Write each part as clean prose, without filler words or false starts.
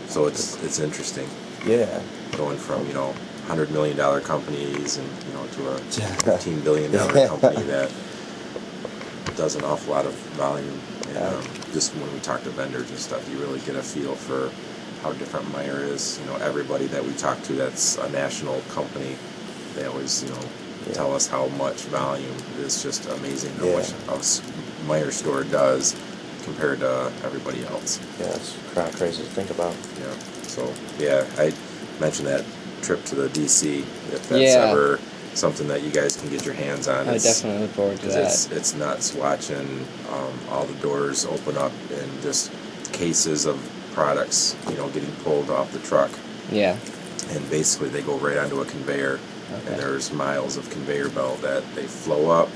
So it's interesting. Yeah. Going from $100 million companies and to a $15 billion company that does an awful lot of volume. And just when we talk to vendors and stuff, you really get a feel for how different Meijer is. Everybody that we talk to that's a national company, they always tell us how much volume. It's just amazing how much a Meijer store does compared to everybody else. Yeah, it's kind of crazy to think about. Yeah. So I mentioned that trip to the DC. If that's ever something that you guys can get your hands on, I definitely look forward to that. It's nuts watching all the doors open up and just cases of products, getting pulled off the truck. Yeah. And basically they go right onto a conveyor, and there's miles of conveyor belt that they flow up.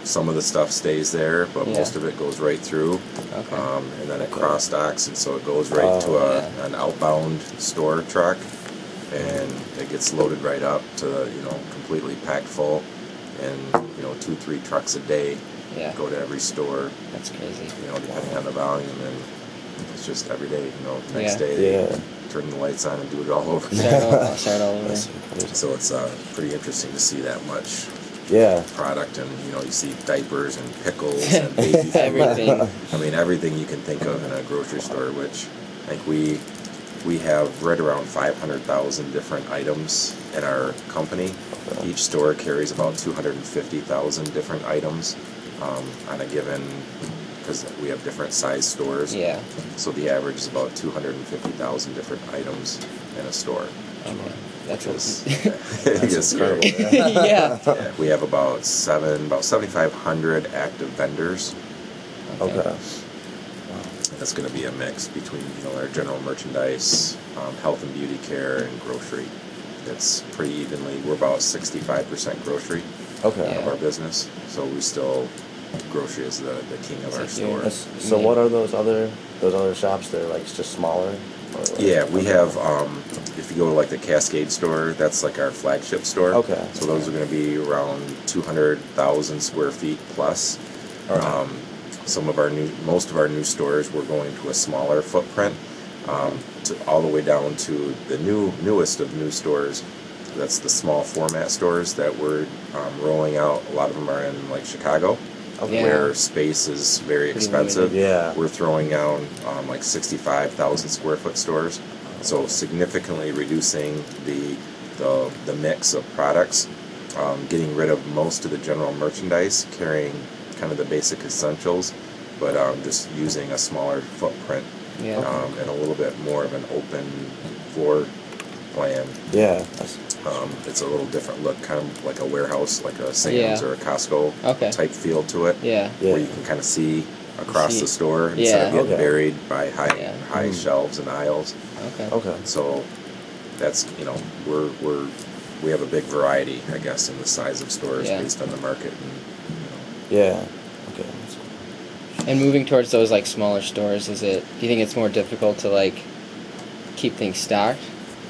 Some of the stuff stays there, but most of it goes right through, and then it cross docks, and so it goes right to an outbound store truck, and it gets loaded right up to completely packed full, and 2-3 trucks a day go to every store. That's crazy. Depending on the volume, and it's just every day. Next day they turn the lights on and do it all over. Start all over. So it's pretty interesting to see that much product, and you see diapers and pickles and baby food. Everything. I mean, everything you can think of in a grocery store, which I think we have right around 500,000 different items in our company. Each store carries about 250,000 different items on a given, because we have different size stores. Yeah. So the average is about 250,000 different items in a store. That's It's incredible. Yeah. We have about 7,500 active vendors. Okay. That's going to be a mix between our general merchandise, health and beauty care, and grocery. It's pretty evenly. We're about 65% grocery of our business, so we still grocery is the king of our store. So what are those other shops? They're like just smaller. We have. If you go to like the Cascade store, that's like our flagship store. Okay. So those are going to be around 200,000 square feet plus. Most of our new stores, we're going to a smaller footprint, all the way down to the newest of new stores. That's the small format stores that we're rolling out. A lot of them are in like Chicago, where space is very expensive. We're throwing out like 65,000 square foot stores, so significantly reducing the mix of products, getting rid of most of the general merchandise, carrying kind of the basic essentials, but just using a smaller footprint and a little bit more of an open floor plan. It's a little different look, kind of like a warehouse, like a Sam's or a Costco type feel to it, where you can kind of see across the store instead of getting buried by high shelves and aisles. So that's we have a big variety, I guess, in the size of stores based on the market. And moving towards those like smaller stores, do you think it's more difficult to like keep things stocked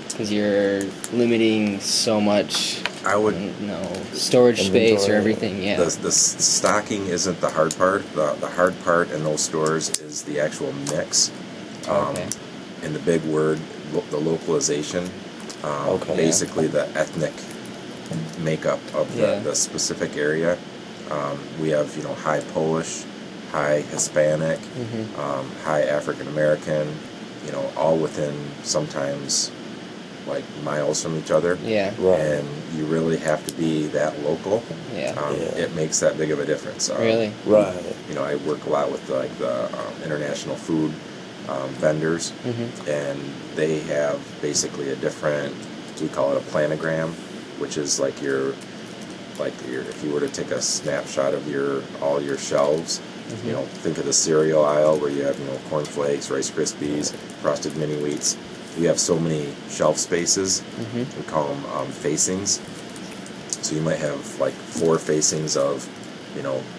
because you're limiting so much? I would storage space or everything. The stocking isn't the hard part. The hard part in those stores is the actual mix. And the big word, the localization. Basically, the ethnic makeup of the specific area. We have high Polish, high Hispanic, high African American, all within sometimes like miles from each other. And you really have to be that local. It makes that big of a difference. Really? I work a lot with like the international food vendors, and they have basically a different, we call it a planogram, which is like if you were to take a snapshot of all your shelves, think of the cereal aisle where you have Corn Flakes, Rice Krispies, Frosted Mini Wheats. We have so many shelf spaces. We call them facings. So you might have like 4 facings of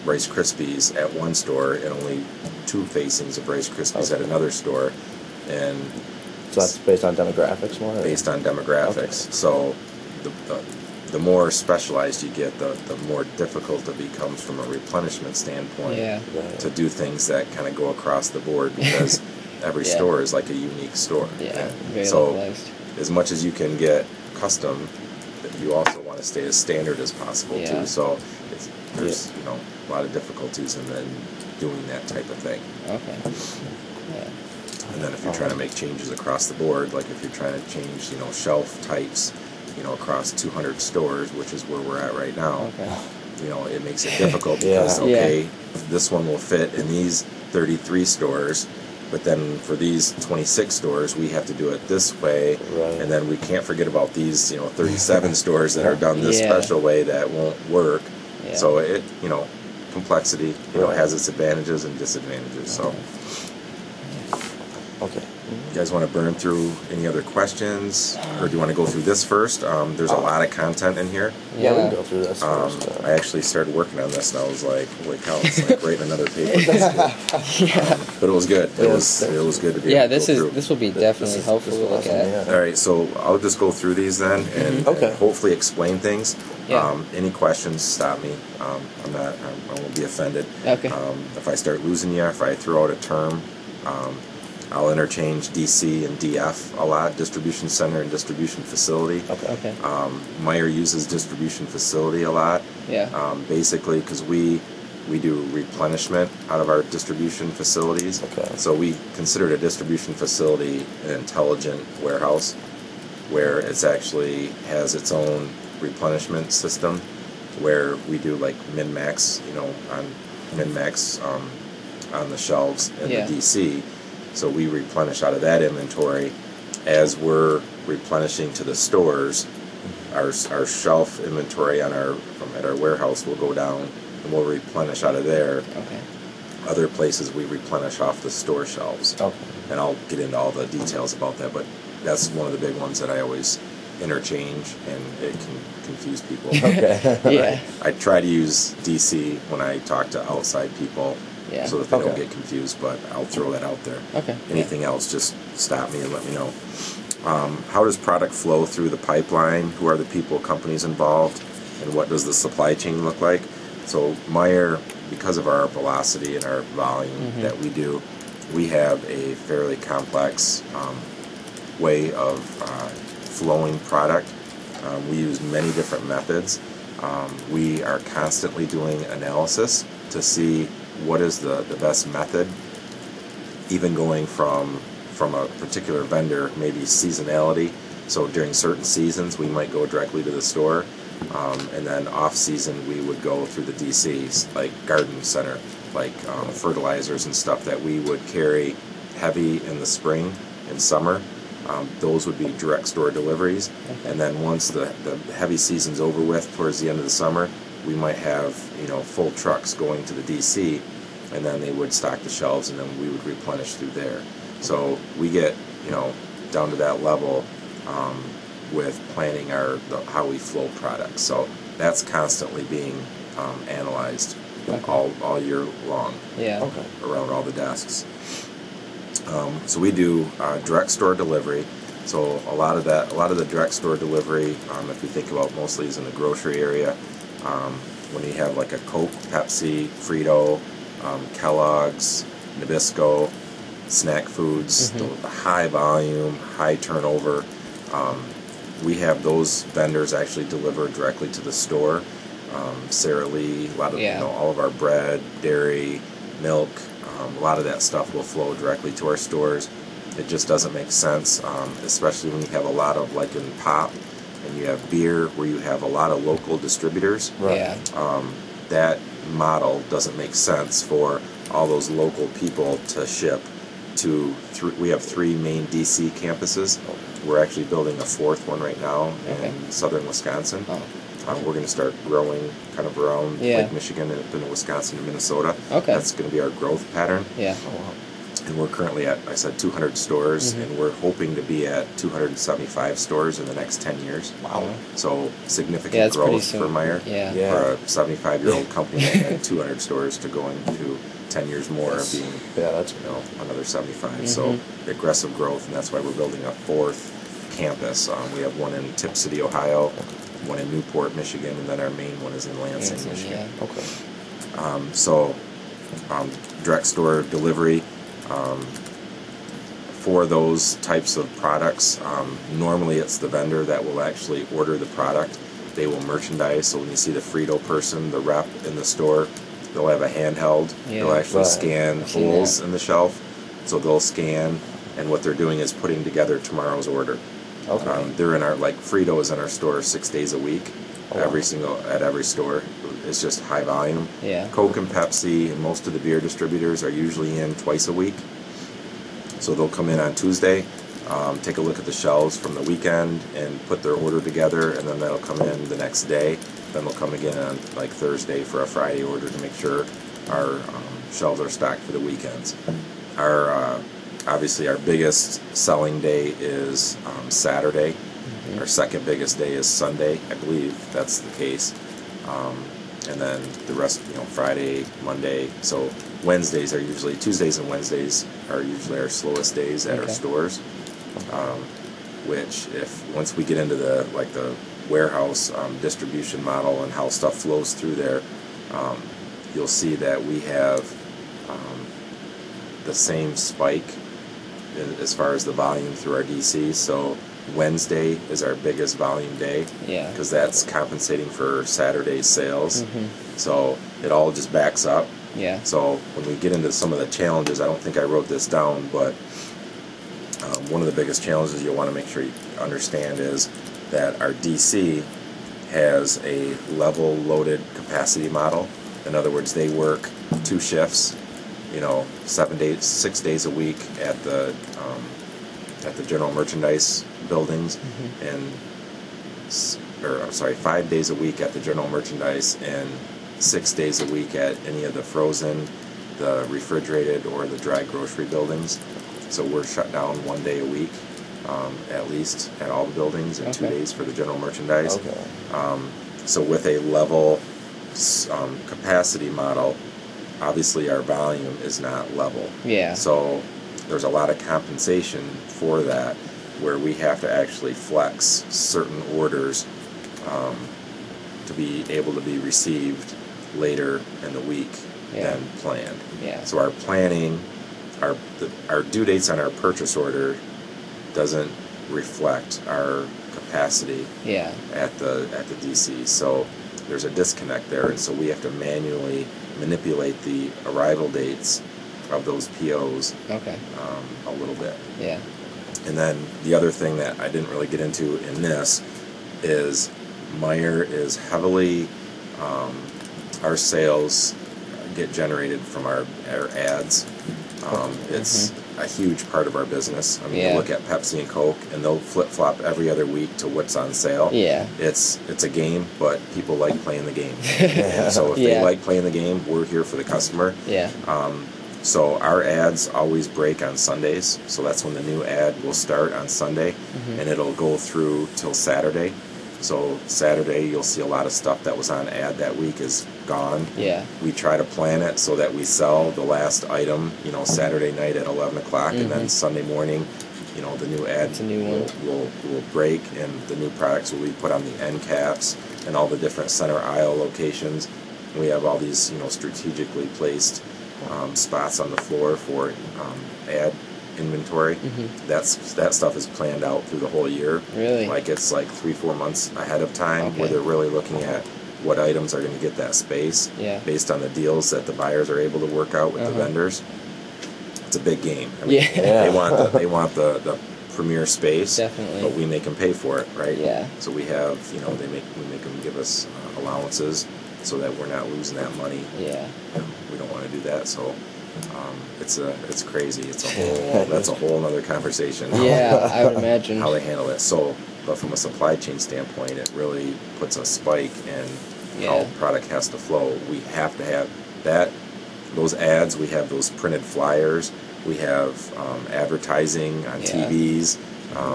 Rice Krispies at one store and only 2 facings of Rice Krispies at another store. And so that's based on demographics more? Based on demographics. So the more specialized you get, the more difficult it becomes from a replenishment standpoint to do things that kind of go across the board, because every Yeah. store is like a unique store. Yeah, very So localized. as much as you can get custom, you also want to stay as standard as possible Yeah. too. So there's you know a lot of difficulties in then doing that type of thing. Okay. Yeah. And then if you're trying to make changes across the board, like if you're trying to change, you know, shelf types, you know, across 200 stores, which is where we're at right now, Okay. you know, it makes it difficult Yeah. because, okay, this one will fit in these 33 stores, but then for these 26 stores, we have to do it this way, Right. and then we can't forget about these, you know, 37 stores that are done this Yeah. special way that won't work. Yeah. So it, you know, complexity, you know, Right. has its advantages and disadvantages. So. Okay. You guys want to burn through any other questions, or do you want to go through this first? There's a lot of content in here. Yeah, we can go through this first. I actually started working on this, and I was like, "Holy cow!" It's like writing another paper. But it was good. It was good to be. Yeah, able to this go is through. this will be definitely helpful to look at. Yeah. All right, so I'll just go through these then, and, Okay. and hopefully explain things. Yeah. Any questions? Stop me. I won't be offended. Okay. If I start losing you, if I throw out a term. I'll interchange DC and DF a lot, distribution center and distribution facility. Okay. Meijer uses distribution facility a lot. Yeah. Basically, because we do replenishment out of our distribution facilities. Okay. So we consider a distribution facility an intelligent warehouse, where it's actually has its own replenishment system, where we do like min-max, you know, on min-max on the shelves in Yeah. the DC. So we replenish out of that inventory. As we're replenishing to the stores, our shelf inventory at our warehouse will go down, and we'll replenish out of there. Okay. Other places we replenish off the store shelves. Okay. And I'll get into all the details about that, but that's one of the big ones that I always interchange, and it can confuse people. Okay. Yeah. I try to use DC when I talk to outside people, Yeah. so that they don't Okay. get confused, but I'll throw that out there. Okay. Anything else, just stop me and let me know. How does product flow through the pipeline? Who are the people, companies involved? And what does the supply chain look like? So Meijer, because of our velocity and our volume that we do, we have a fairly complex way of flowing product. We use many different methods. We are constantly doing analysis to see what is the best method, even going from a particular vendor, maybe seasonality. So during certain seasons, we might go directly to the store, and then off season, we would go through the DCs, like garden center, like fertilizers and stuff that we would carry heavy in the spring and summer. Those would be direct store deliveries. And then once the heavy season's over with, towards the end of the summer, we might have, you know, full trucks going to the DC, and then they would stock the shelves, and then we would replenish through there. So we get, you know, down to that level with planning how we flow products. So that's constantly being analyzed all year long. Yeah. Okay. Around all the desks. So we do direct store delivery. So a lot of the direct store delivery, if you think about, mostly is in the grocery area. When you have like a Coke, Pepsi, Frito, Kellogg's, Nabisco, snack foods, the high volume, high turnover, we have those vendors actually deliver directly to the store. Sara Lee, a lot of, you know, all of our bread, dairy, milk, a lot of that stuff will flow directly to our stores. It just doesn't make sense, especially when you have a lot of, like in pop, and you have beer where you have a lot of local distributors. Right. Yeah. That model doesn't make sense for all those local people to ship to. We have 3 main DC campuses. We're actually building a 4th one right now in southern Wisconsin. Oh. We're going to start growing kind of around Lake Michigan and up into Wisconsin and Minnesota. Okay. That's going to be our growth pattern. Yeah. And we're currently at, I said, 200 stores, and we're hoping to be at 275 stores in the next 10 years. Wow. So significant Yeah, that's pretty growth soon. for Meijer. Yeah. Yeah. For a 75-year-old company that had 200 stores to go into 10 years more of being, Yeah, that's you know, another 75. So aggressive growth, and that's why we're building a 4th campus. We have one in Tip City, Ohio, one in Newport, Michigan, and then our main one is in Lansing, Michigan. Yeah. okay. So direct store delivery. for those types of products, normally it's the vendor that will actually order the product. They will merchandise. So when you see the Frito person, the rep in the store, they'll have a handheld. Yeah. They'll actually Right. scan I've seen holes that. in the shelf. So they'll scan, and what they're doing is putting together tomorrow's order. Okay. They're in our, like Frito is in our store 6 days a week, Oh, wow. at every store. It's just high volume. Yeah. Coke and Pepsi and most of the beer distributors are usually in twice a week. So they'll come in on Tuesday, take a look at the shelves from the weekend and put their order together, and then that'll come in the next day. Then they'll come again on like Thursday for a Friday order to make sure our shelves are stocked for the weekends. Our obviously our biggest selling day is Saturday. Mm-hmm. Our second biggest day is Sunday, I believe that's the case. And then the rest, Friday, Monday. So Wednesdays are usually, Tuesdays and Wednesdays are usually our slowest days at our Okay. stores. Which, if once we get into the warehouse distribution model and how stuff flows through there, you'll see that we have the same spike as far as the volume through our DC. So Wednesday is our biggest volume day. Yeah. Because that's compensating for Saturday's sales. Mm-hmm. So it all just backs up. Yeah. So when we get into some of the challenges, I don't think I wrote this down, but one of the biggest challenges you'll want to make sure you understand is that our DC has a level loaded capacity model. In other words, they work 2 shifts, 6 days a week at the general merchandise buildings, Mm-hmm. and 5 days a week at the general merchandise and 6 days a week at any of the frozen, the refrigerated, or the dry grocery buildings. So we're shut down 1 day a week, at least at all the buildings, and 2 Okay. days for the general merchandise. Okay. So with a level capacity model, obviously our volume is not level. Yeah. So there's a lot of compensation for that, where we have to actually flex certain orders to be able to be received later in the week Yeah. than planned. Yeah. So our planning, our due dates on our purchase order doesn't reflect our capacity Yeah. at the DC. So there's a disconnect there, and so we have to manually manipulate the arrival dates of those POs Okay. a little bit. Yeah. And then the other thing that I didn't really get into in this is Meijer is heavily, our sales get generated from our ads. It's a huge part of our business. I mean, Yeah. you look at Pepsi and Coke, and they'll flip-flop every other week to what's on sale. Yeah. It's a game, but people like playing the game. So if Yeah. they like playing the game, we're here for the customer. Yeah. So our ads always break on Sundays. So that's when the new ad will start on Sunday, and it'll go through till Saturday. So Saturday, you'll see a lot of stuff that was on ad that week is gone. Yeah. We try to plan it so that we sell the last item, Saturday night at 11 o'clock, and then Sunday morning, the new ad It's a new one. will break, and the new products will be put on the end caps and all the different center aisle locations. We have all these, strategically placed spots on the floor for ad inventory. That stuff is planned out through the whole year. Really? Like it's like 3-4 months ahead of time, Okay. where they're really looking at what items are going to get that space Yeah. based on the deals that the buyers are able to work out with the vendors. It's a big game. I mean, Yeah. they want the premier space, Definitely. but we make them pay for it, right? Yeah. So we have, we make them give us allowances so that we're not losing that money. Yeah. We don't want to do that. So it's crazy. It's a whole that's a whole other conversation. Yeah, I would imagine. How they handle it. So, but from a supply chain standpoint, it really puts a spike in how Yeah. product has to flow. We have to have those ads. We have those printed flyers. We have advertising on Yeah. TVs.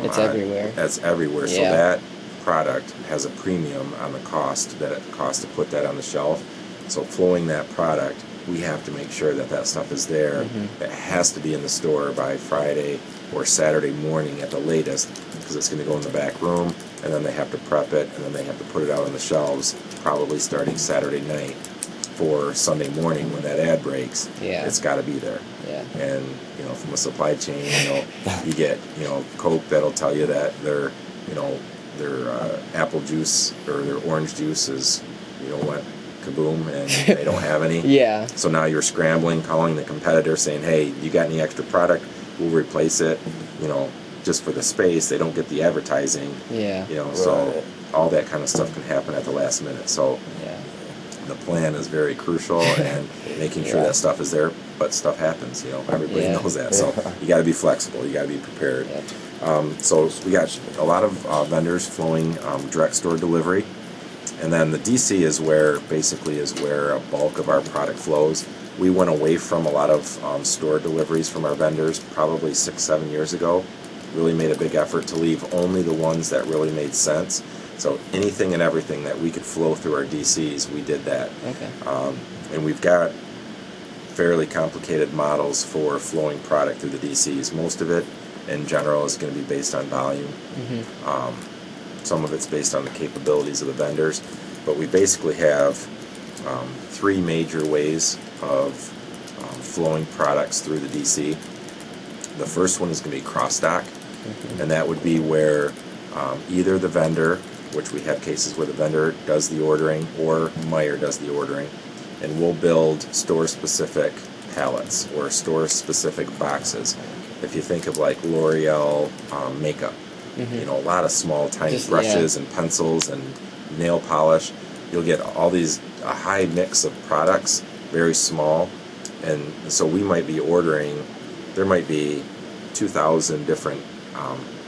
It's everywhere. That's everywhere. So Yeah. that product has a premium on the cost that it costs to put that on the shelf. So flowing that product, we have to make sure that stuff is there. It has to be in the store by Friday or Saturday morning at the latest, because it's going to go in the back room, and then they have to prep it, and then they have to put it out on the shelves, probably starting Saturday night for Sunday morning when that ad breaks. Yeah. It's got to be there. Yeah. Yeah. And from a supply chain, you get Coke that'll tell you that their apple juice or their orange juice is what, kaboom, and they don't have any. Yeah. So now you're scrambling, calling the competitor, saying, "Hey, you got any extra product? We'll replace it." Just for the space, they don't get the advertising. Yeah. So all that kind of stuff can happen at the last minute. So the plan is very crucial, and making sure that stuff is there. But stuff happens. Everybody knows that. So you got to be flexible. You got to be prepared. So we got a lot of vendors flowing direct store delivery. And then the DC is where a bulk of our product flows. We went away from a lot of store deliveries from our vendors probably 6-7 years ago. Really made a big effort to leave only the ones that really made sense. So anything and everything that we could flow through our DCs, we did that. Okay. And we've got fairly complicated models for flowing product through the DCs. Most of it, in general, is going to be based on volume. Some of it's based on the capabilities of the vendors, but we basically have 3 major ways of flowing products through the DC. The first one is going to be cross-dock, and that would be where either the vendor, which we have cases where the vendor does the ordering, or Meijer does the ordering, and we'll build store-specific pallets or store-specific boxes. If you think of like L'Oreal makeup, a lot of small, tiny brushes and pencils and nail polish. You'll get all these, a high mix of products, very small. And so we might be ordering, there might be 2,000 different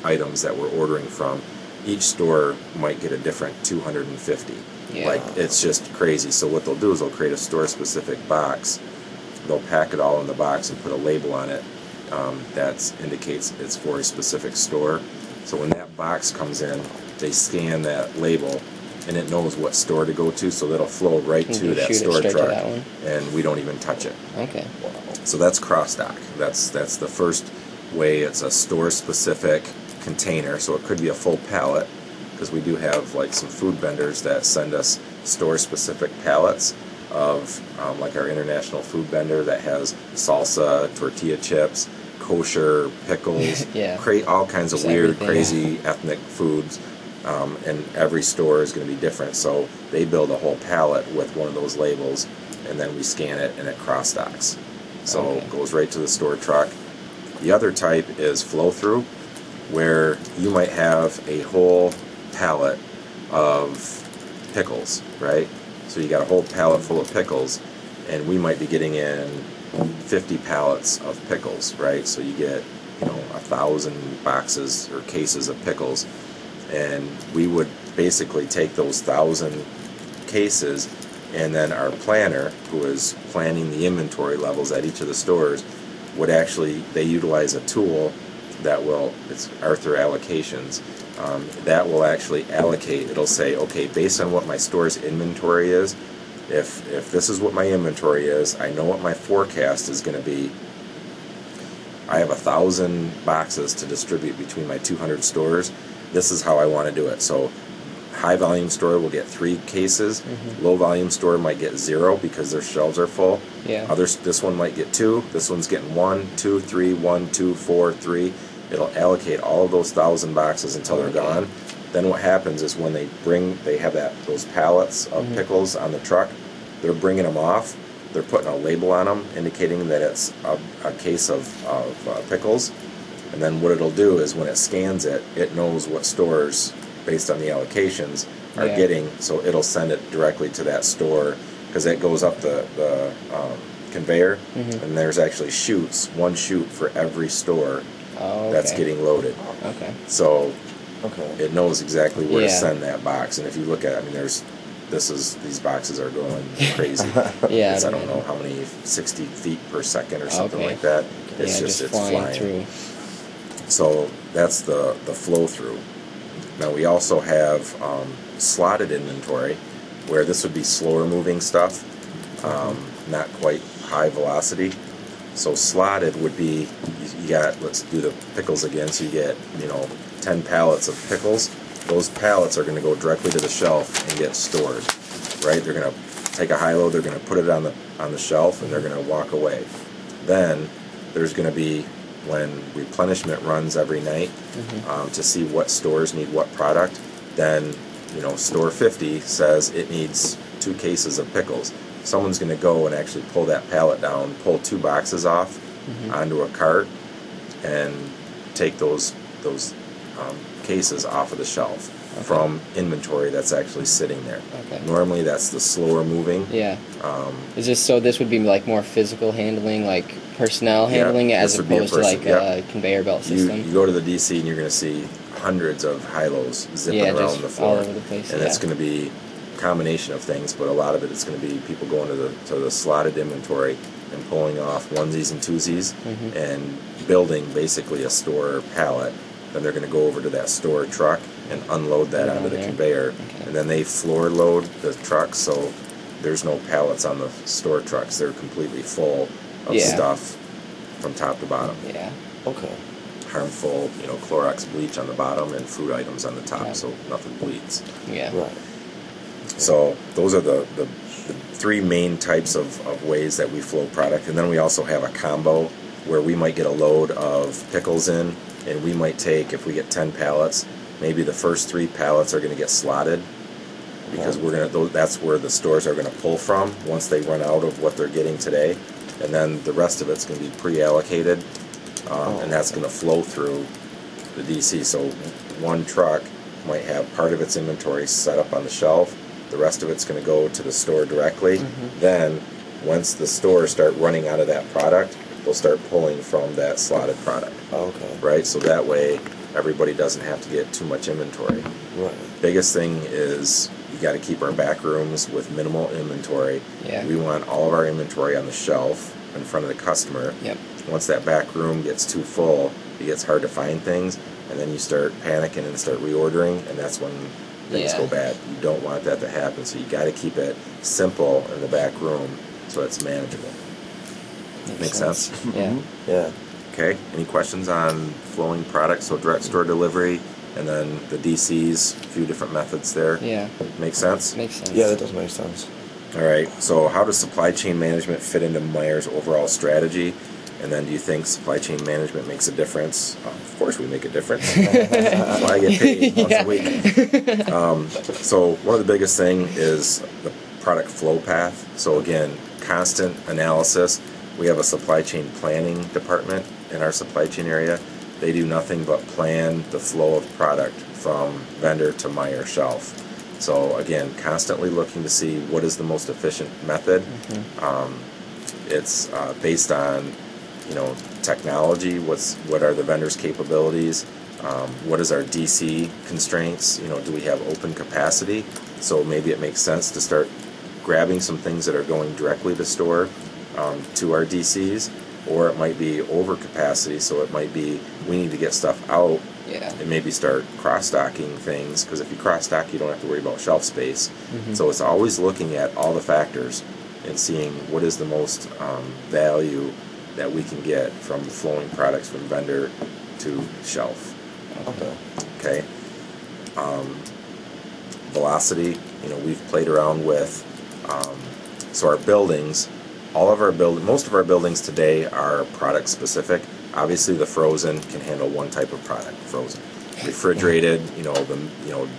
items that we're ordering from. Each store might get a different 250. Like, it's just crazy. So what they'll do is they'll create a store-specific box. They'll pack it all in the box and put a label on it that indicates it's for a specific store. So when that box comes in, they scan that label, and it knows what store to go to, so that'll flow right to that store truck, and we don't even touch it. Okay. So that's cross-dock. That's the first way. It's a store-specific container, so it could be a full pallet, because we do have like some food vendors that send us store-specific pallets of like our international food vendor that has salsa, tortilla chips, kosher, pickles, create all kinds of weird, crazy ethnic foods, and every store is going to be different. So they build a whole pallet with one of those labels, and then we scan it, and it cross-docks. So it goes right to the store truck. The other type is flow-through, where you might have a whole pallet of pickles, right? So you got a whole pallet full of pickles, and we might be getting in 50 pallets of pickles, right? So you get 1,000 boxes or cases of pickles, and we would basically take those 1,000 cases, and then our planner, who is planning the inventory levels at each of the stores, would actually, they utilize a tool that will, it's Arthur Allocations, that will actually allocate. It'll say, okay, based on what my store's inventory is, if this is what my inventory is, I know what my forecast is going to be. I have 1,000 boxes to distribute between my 200 stores. This is how I want to do it. So high volume store will get 3 cases. Low volume store might get 0 because their shelves are full. Others, this one might get 2. This one's getting 1, 2, 3, 1, 2, 4, 3. It'll allocate all of those 1,000 boxes until they're gone. Then what happens is when they have those pallets of pickles on the truck, they're bringing them off. They're putting a label on them indicating that it's a case of pickles. And then what it'll do is when it scans it, it knows what stores, based on the allocations, are getting. So it'll send it directly to that store, because it goes up the conveyor, and there's actually chutes, one chute for every store that's getting loaded. So it knows exactly where to send that box. And if you look at it, I mean, these boxes are going crazy. I don't know how many, 60 feet per second or something like that. It's just flying through. So that's the flow through. Now we also have slotted inventory, where this would be slower moving stuff, not quite high velocity. So slotted would be, you got, let's do the pickles again, so you get 10 pallets of pickles. Those pallets are going to go directly to the shelf and get stored, right? They're going to take a high load, they're going to put it on the shelf, and they're going to walk away. Then there's going to be, when replenishment runs every night, to see what stores need what product, then, you know, store 50 says it needs 2 cases of pickles. Someone's going to go and actually pull that pallet down, pull 2 boxes off onto a cart, and take those cases off of the shelf from inventory that's actually sitting there. Normally that's the slower moving. Is this, so this would be like more physical handling, like personnel handling, as opposed to like a conveyor belt system? You go to the DC and you're going to see hundreds of high-lows zipping around the floor. All over the place, and it's going to be a combination of things, but a lot of it is going to be people going to the slotted inventory and pulling off onesies and twosies and building basically a store pallet. Then they're going to go over to that store truck and unload that onto the conveyor. And then they floor load the trucks, so there's no pallets on the store trucks. They're completely full of stuff from top to bottom. Harmful, you know, Clorox bleach on the bottom and food items on the top, so nothing bleeds. So those are the 3 main types of ways that we flow product. And then we also have a combo where we might get a load of pickles in, and we might take, if we get 10 pallets, maybe the first 3 pallets are going to get slotted, because that's where the stores are going to pull from once they run out of what they're getting today, and then the rest of it's going to be pre-allocated, and that's going to flow through the DC. So one truck might have part of its inventory set up on the shelf, the rest of it's going to go to the store directly. Then once the stores start running out of that product, they'll start pulling from that slotted product. Right? So that way everybody doesn't have to get too much inventory. Biggest thing is you got to keep our back rooms with minimal inventory. We want all of our inventory on the shelf in front of the customer. Once that back room gets too full, it gets hard to find things, and then you start panicking and start reordering, and that's when things go bad. You don't want that to happen, so you got to keep it simple in the back room so it's manageable. Makes sense? Okay, any questions on flowing products? So direct store delivery, and then the DCs, a few different methods there. Make sense? Makes sense. Yeah, that does make sense. All right, so how does supply chain management fit into Meijers' overall strategy? And then do you think supply chain management makes a difference? Of course we make a difference. That's why I get paid once a week. So one of the biggest thing is the product flow path. So again, constant analysis. We have a supply chain planning department in our supply chain area. They do nothing but plan the flow of product from vendor to Meijer shelf. So again, constantly looking to see what is the most efficient method. It's based on, you know, technology. What are the vendor's capabilities? What is our DC constraints? You know, do we have open capacity? So maybe it makes sense to start grabbing some things that are going directly to store to our DCs, or it might be over capacity, so it might be we need to get stuff out and maybe start cross-stocking things, because if you cross-stock you don't have to worry about shelf space. So it's always looking at all the factors and seeing what is the most value that we can get from flowing products from vendor to shelf. Okay. Velocity, you know, we've played around with. So our buildings, most of our buildings today are product specific. Obviously, the frozen can handle one type of product, frozen. Refrigerated,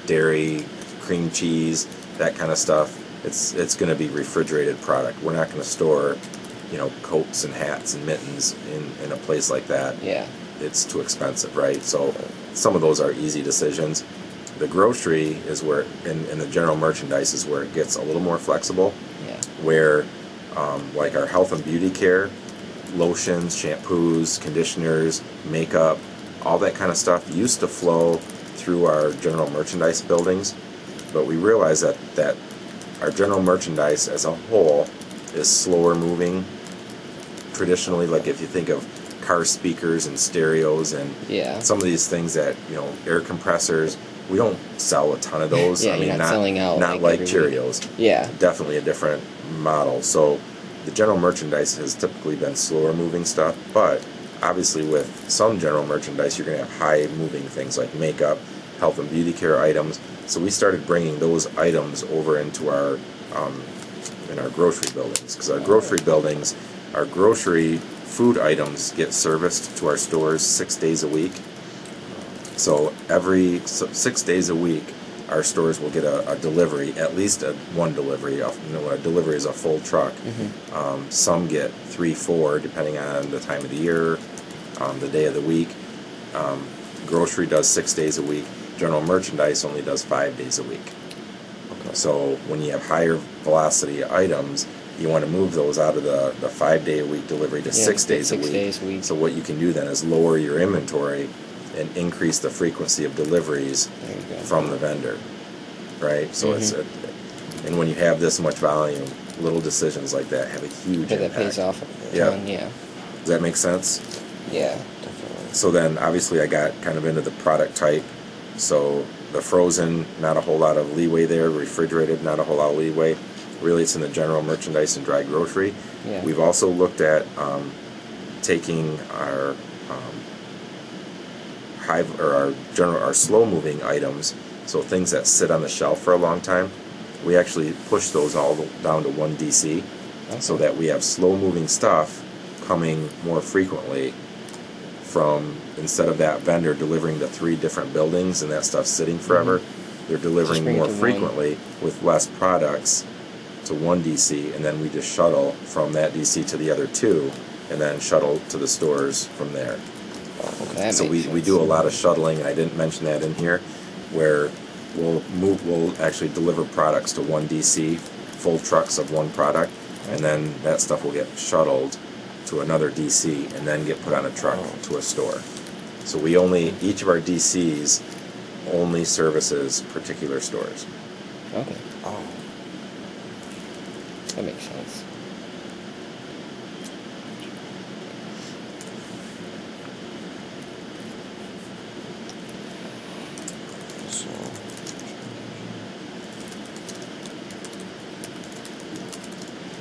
dairy, cream cheese, that kind of stuff. It's going to be refrigerated product. We're not going to store, coats and hats and mittens in a place like that. It's too expensive, right? So some of those are easy decisions. The grocery is where, and the general merchandise is where it gets a little more flexible. Where, like our health and beauty care, lotions, shampoos, conditioners, makeup, all that kind of stuff used to flow through our general merchandise buildings, but we realized that our general merchandise as a whole is slower moving. Traditionally, like if you think of car speakers and stereos and some of these things that, air compressors, we don't sell a ton of those. I mean, not selling out, not like Cheerios. Definitely a different model. So the general merchandise has typically been slower moving stuff, but obviously with some general merchandise you're going to have high moving things like makeup, health and beauty care items. So we started bringing those items over into our in our grocery buildings, because our grocery buildings, our grocery food items get serviced to our stores 6 days a week. So 6 days a week, our stores will get a delivery, at least one delivery. A delivery is a full truck. Some get 3, 4, depending on the time of the year, the day of the week. Grocery does 6 days a week. General merchandise only does 5 days a week. So when you have higher velocity items, you want to move those out of the 5-day-a-week delivery to 6 days a week. So what you can do then is lower your inventory and increase the frequency of deliveries from the vendor, right? So and when you have this much volume, little decisions like that have a huge impact. That pays off a ton, yeah. Does that make sense? Yeah, definitely. So then obviously I got kind of into the product type. So the frozen, not a whole lot of leeway there. Refrigerated, not a whole lot of leeway. Really, it's in the general merchandise and dry grocery. Yeah. We've also looked at taking our our slow-moving items, so things that sit on the shelf for a long time. We actually push those all down to one DC, so that we have slow-moving stuff coming more frequently. From, instead of that vendor delivering to 3 different buildings and that stuff sitting forever, they're delivering more frequently with less products to one DC, and then we just shuttle from that DC to the other 2, and then shuttle to the stores from there. So we do a lot of shuttling, and I didn't mention that in here, where we'll actually deliver products to one DC, full trucks of one product, and then that stuff will get shuttled to another DC and then get put on a truck to a store. So each of our DCs only services particular stores. Okay. Oh. That makes sense.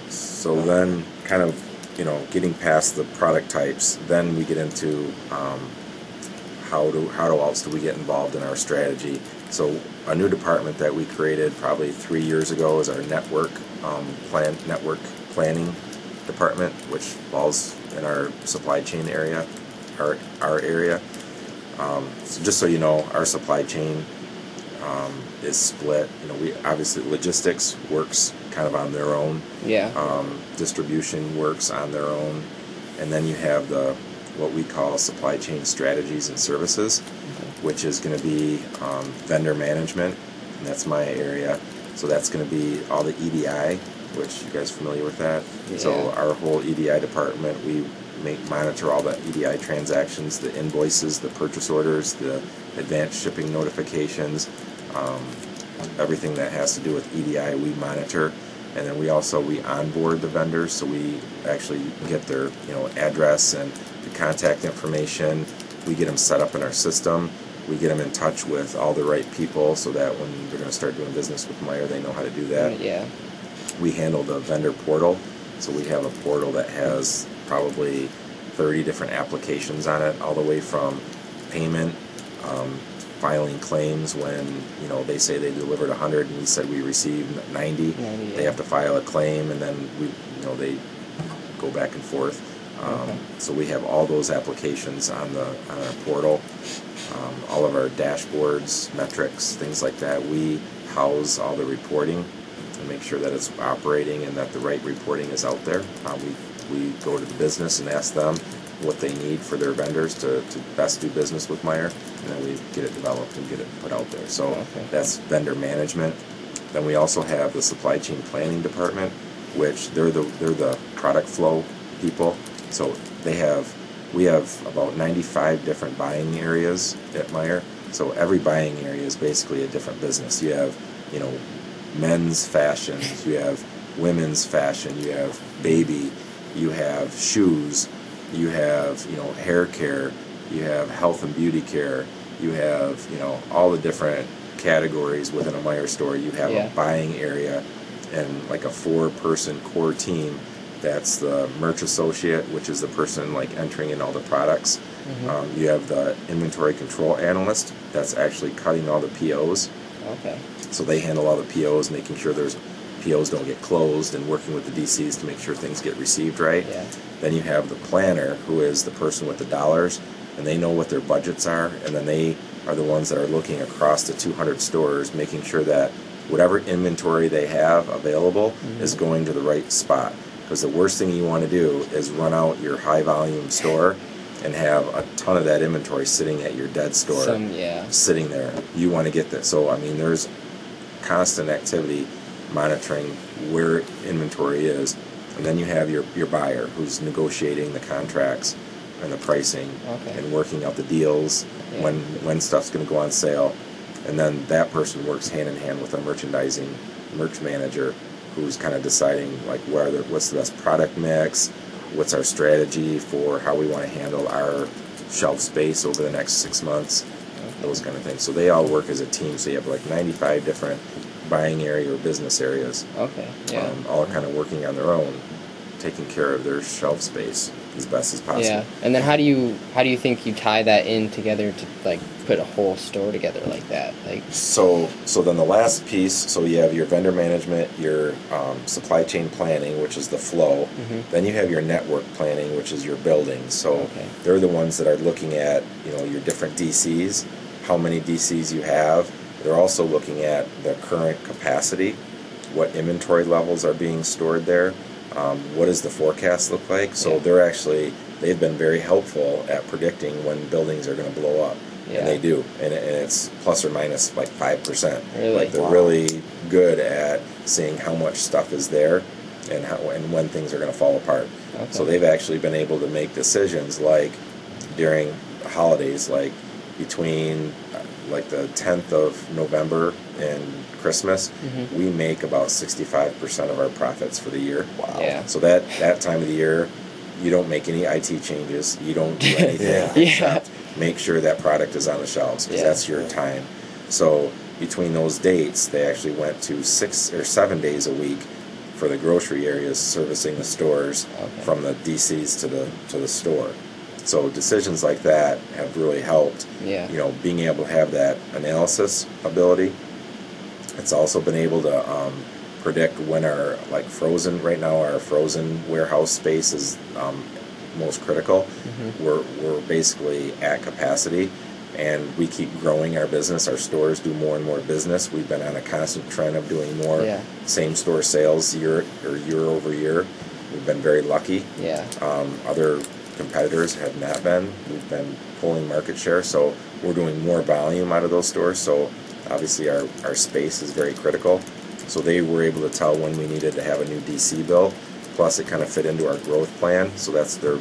So then, kind of, getting past the product types, then we get into how else do we get involved in our strategy. So a new department that we created probably 3 years ago is our network planning department, which falls in our supply chain area, our area. So just so you know, our supply chain is split. We obviously logistics works kind of on their own. Yeah. Distribution works on their own, and then you have what we call supply chain strategies and services, which is going to be vendor management, and that's my area. So that's going to be all the EDI, which you guys are familiar with that. Yeah. So our whole EDI department, we monitor all the EDI transactions, the invoices, the purchase orders, the advanced shipping notifications, everything that has to do with EDI we monitor. And then we onboard the vendors, so we actually get their address and the contact information. We get them set up in our system. We get them in touch with all the right people, so that when they're going to start doing business with Meijer, they know how to do that. Yeah. We handle the vendor portal, so we have a portal that has probably 30 different applications on it, all the way from payment, filing claims when they say they delivered 100 and we said we received 90. They have to file a claim, and then they go back and forth. So we have all those applications on our portal, all of our dashboards, metrics, things like that. We house all the reporting and make sure that it's operating and that the right reporting is out there. We go to the business and ask them what they need for their vendors to best do business with Meijer, and then we get it developed and get it put out there. So that's vendor management. Then we also have the supply chain planning department, which they're the product flow people. So we have about 95 different buying areas at Meijer. So every buying area is basically a different business. You have men's fashion, you have women's fashion, you have baby, you have shoes, you have hair care, you have health and beauty care, you have all the different categories within a Meijer store. You have a buying area and like a 4-person core team. That's the merch associate, which is the person entering in all the products. You have the inventory control analyst. That's actually cutting all the POs. Okay. So they handle all the POs, making sure there's POs don't get closed, and working with the DCs to make sure things get received right. Yeah. Then you have the planner, who is the person with the dollars, and they know what their budgets are, and then they are the ones that are looking across the 200 stores, making sure that whatever inventory they have available is going to the right spot. Because the worst thing you want to do is run out your high volume store and have a ton of that inventory sitting at your dead store, sitting there. You want to get that. So, I mean, there's constant activity monitoring where inventory is. And then you have your buyer, who's negotiating the contracts and the pricing and working out the deals, when stuff's going to go on sale. And then that person works hand in hand with a merch manager, who's kind of deciding like what's the best product mix, what's our strategy for how we want to handle our shelf space over the next 6 months, those kind of things. So they all work as a team. So you have like 95 different buying area or business areas, all kind of working on their own, taking care of their shelf space as best as possible. Yeah, and then how do you think you tie that in together to like put a whole store together like that? Like so then the last piece, so you have your vendor management, your supply chain planning, which is the flow. Then you have your network planning, which is your buildings. So they're the ones that are looking at your different DCs, how many DCs you have. They're also looking at the current capacity, what inventory levels are being stored there. What does the forecast look like? So they've been very helpful at predicting when buildings are going to blow up, and they do, and it's plus or minus like 5%. Really? Like they're really good at seeing how much stuff is there, and when things are going to fall apart. So they've actually been able to make decisions like during holidays, like between like the 10th of November and Christmas, we make about 65% of our profits for the year. Wow. Yeah. So that time of the year, you don't make any IT changes. You don't do anything except make sure that product is on the shelves, because that's your time. So between those dates, they actually went to 6 or 7 days a week for the grocery areas, servicing the stores from the DCs to the store. So decisions like that have really helped. Being able to have that analysis ability. It's also been able to predict when our frozen warehouse space is most critical. We're basically at capacity, and we keep growing our business. Our stores do more and more business. We've been on a constant trend of doing more same store sales year over year. We've been very lucky. Other competitors have not been. We've been pulling market share, so we're doing more volume out of those stores. So obviously our space is very critical. So they were able to tell when we needed to have a new DC built. Plus it kind of fit into our growth plan. So they're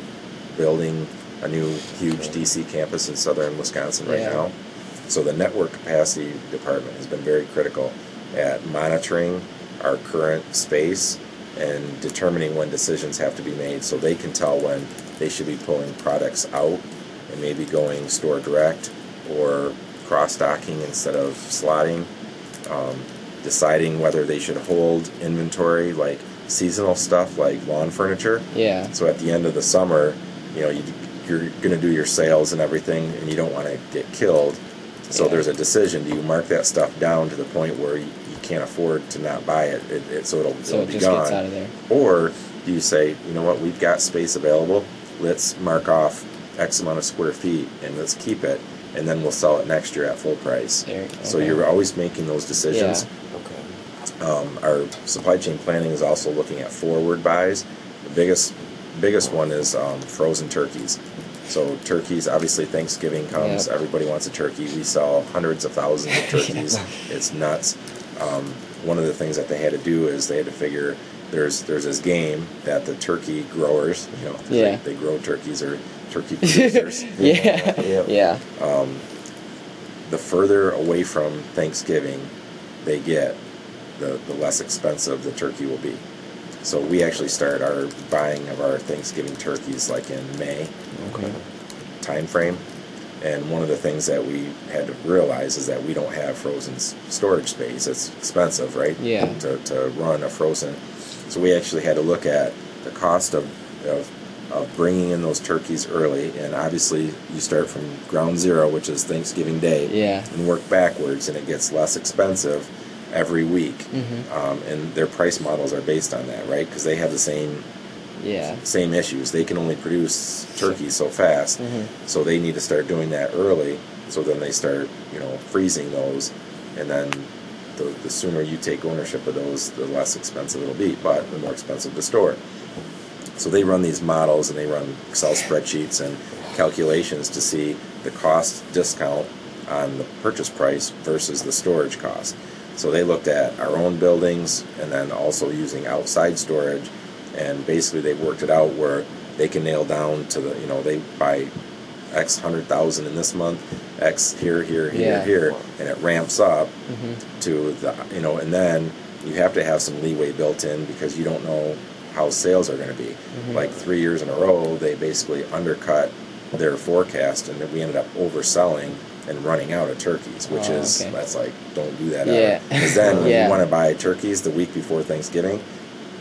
building a new huge DC campus in southern Wisconsin right now. So the network capacity department has been very critical at monitoring our current space and determining when decisions have to be made, so they can tell when they should be pulling products out and maybe going store direct or cross-docking instead of slotting, deciding whether they should hold inventory like seasonal stuff like lawn furniture. So at the end of the summer, you're going to do your sales and everything, and you don't want to get killed. So there's a decision: do you mark that stuff down to the point where you can't afford to not buy it, so it'll be gone, gets out of there. Or do you say, you know what, we've got space available, let's mark off X amount of square feet and let's keep it, and then we'll sell it next year at full price. So you're always making those decisions. Our supply chain planning is also looking at forward buys. The biggest one is frozen turkeys. So turkeys, obviously Thanksgiving comes, everybody wants a turkey. We sell hundreds of thousands of turkeys. It's nuts. One of the things that they had to do is they had to figure there's this game that the turkey growers, they grow turkeys, or turkey producers. Yeah. The further away from Thanksgiving they get, the less expensive the turkey will be. So we actually start our buying of our Thanksgiving turkeys like in May time frame. And one of the things that we had to realize is that we don't have frozen storage space. It's expensive, right? To run a frozen. So we actually had to look at the cost of bringing in those turkeys early. And obviously you start from ground zero, which is Thanksgiving Day, and work backwards, and it gets less expensive every week, and their price models are based on that, right? Because they have the same issues. They can only produce turkeys so fast, so they need to start doing that early. So then they start, freezing those, and then the sooner you take ownership of those, the less expensive it'll be, but the more expensive to store. So they run these models, and they run Excel spreadsheets and calculations to see the cost discount on the purchase price versus the storage cost. So they looked at our own buildings and then also using outside storage, and basically they worked it out where they can nail down to the, they buy X 100,000 in this month, X here, and it ramps up to the, and then you have to have some leeway built in because you don't know how sales are going to be. Like 3 years in a row, they basically undercut their forecast, and then we ended up overselling and running out of turkeys, which that's like, don't do that ever. Because then when you want to buy turkeys the week before Thanksgiving,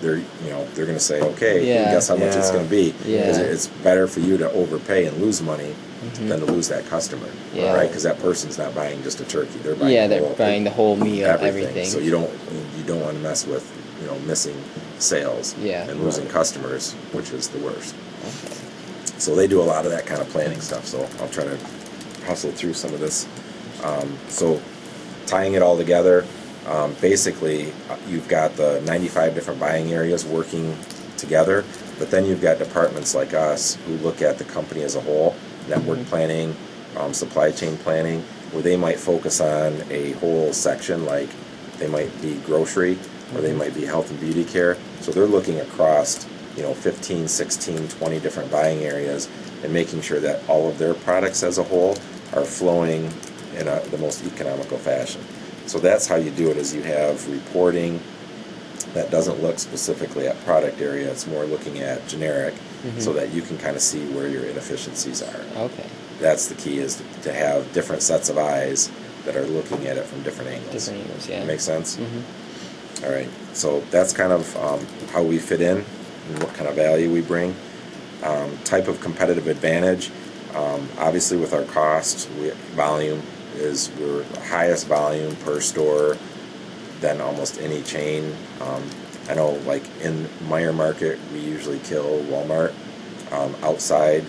they're going to say, okay, guess how much it's going to be. Because it's better for you to overpay and lose money than to lose that customer, right? Because that person's not buying just a turkey; they're buying buying the whole meal, everything. So you don't want to mess with missing sales and losing customers, which is the worst. So they do a lot of that kind of planning stuff. So I'll try to hustle through some of this. So tying it all together. Basically, you've got the 95 different buying areas working together, but then you've got departments like us who look at the company as a whole, network planning, supply chain planning, where they might focus on a whole section, like they might be grocery, or they might be health and beauty care. So they're looking across 15, 16, 20 different buying areas and making sure that all of their products as a whole are flowing in the most economical fashion. So that's how you do it, is you have reporting that doesn't look specifically at product area. It's more looking at generic, so that you can kind of see where your inefficiencies are. Okay. That's the key, is to have different sets of eyes that are looking at it from different angles. Different angles, yeah. Make sense? All right. So that's kind of how we fit in and what kind of value we bring. Type of competitive advantage. Obviously, with our cost, volume we're the highest volume per store than almost any chain. I know, like in Meijer Market, we usually kill Walmart. Outside,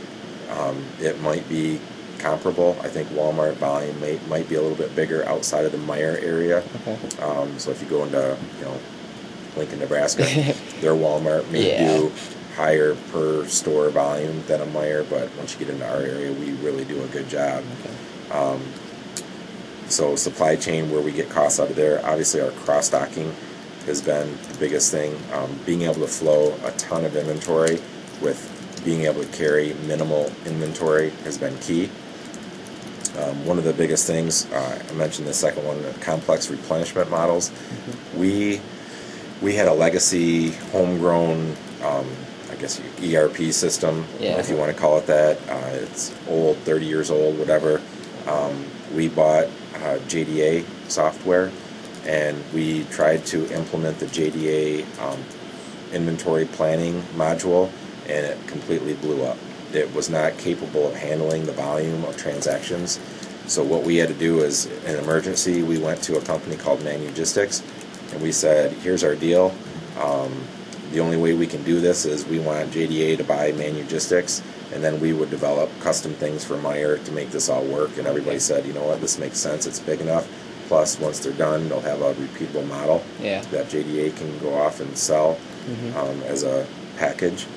it might be comparable. I think Walmart volume might be a little bit bigger outside of the Meijer area. So if you go into Lincoln, Nebraska, their Walmart may do higher per store volume than a Meijer, but once you get into our area, we really do a good job. So supply chain, where we get costs out of there, obviously our cross-stocking has been the biggest thing. Being able to flow a ton of inventory with being able to carry minimal inventory has been key. One of the biggest things, I mentioned the second one, complex replenishment models. We had a legacy homegrown, I guess, ERP system, if you want to call it that. It's old, 30 years old, whatever. We bought JDA software, and we tried to implement the JDA inventory planning module, and it completely blew up. It was not capable of handling the volume of transactions. So what we had to do is, in emergency, we went to a company called Manugistics, and we said, here's our deal. The only way we can do this is we want JDA to buy Manugistics, and then we would develop custom things for Meijer to make this all work. And everybody said, you know what, this makes sense, it's big enough. Plus, once they're done, they'll have a repeatable model that JDA can go off and sell as a package.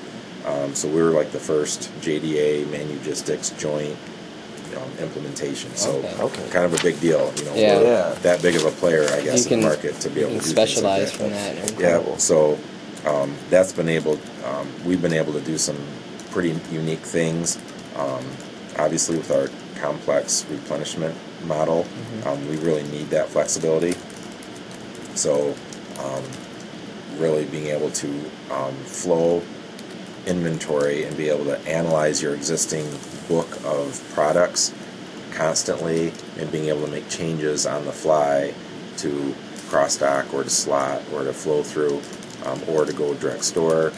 So we were like the first JDA Manugistics joint implementation. So kind of a big deal. We're that big of a player, I guess, in the market to be able to do specialize things like from that. Yeah. So that's been able. We've been able to do some pretty unique things. Obviously, with our complex replenishment model, we really need that flexibility. So really being able to flow inventory and be able to analyze your existing book of products constantly, and being able to make changes on the fly to cross-stock or to slot or to flow through or to go direct store.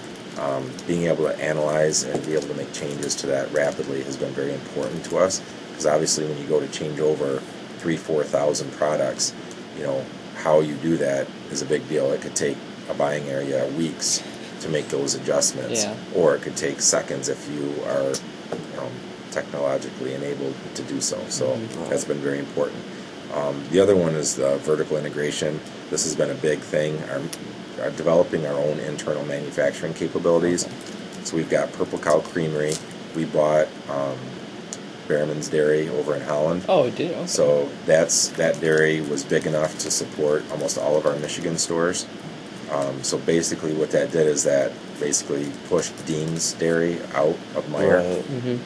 Being able to analyze and be able to make changes to that rapidly has been very important to us, because obviously when you go to change over 3,000-4,000 products, how you do that is a big deal. It could take a buying area weeks to make those adjustments, Yeah. or it could take seconds if you are technologically enabled to do so. So that's been very important. The other one is the vertical integration. This has been a big thing. Our developing our own internal manufacturing capabilities. So we've got Purple Cow Creamery. We bought Behrman's Dairy over in Holland. Oh, it did. Okay. So that dairy was big enough to support almost all of our Michigan stores. So basically what that did is that basically pushed Dean's Dairy out of Meijer,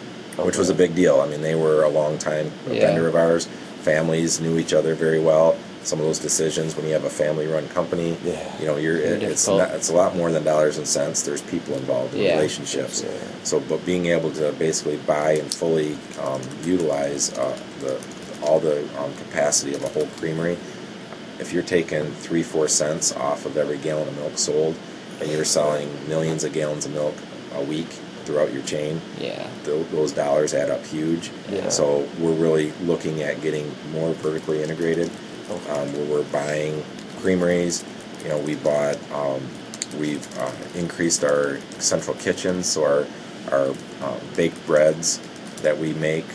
which was a big deal. I mean, they were a long time vendor of ours. Families knew each other very well. Some of those decisions, when you have a family-run company, you know, it's a lot more than dollars and cents. There's people involved in relationships. So, but being able to basically buy and fully utilize all the capacity of a whole creamery. If you're taking 3-4 cents off of every gallon of milk sold, and you're selling millions of gallons of milk a week throughout your chain, those dollars add up huge. So we're really looking at getting more vertically integrated, where we're buying creameries. You know, we've increased our central kitchen, so our baked breads that we make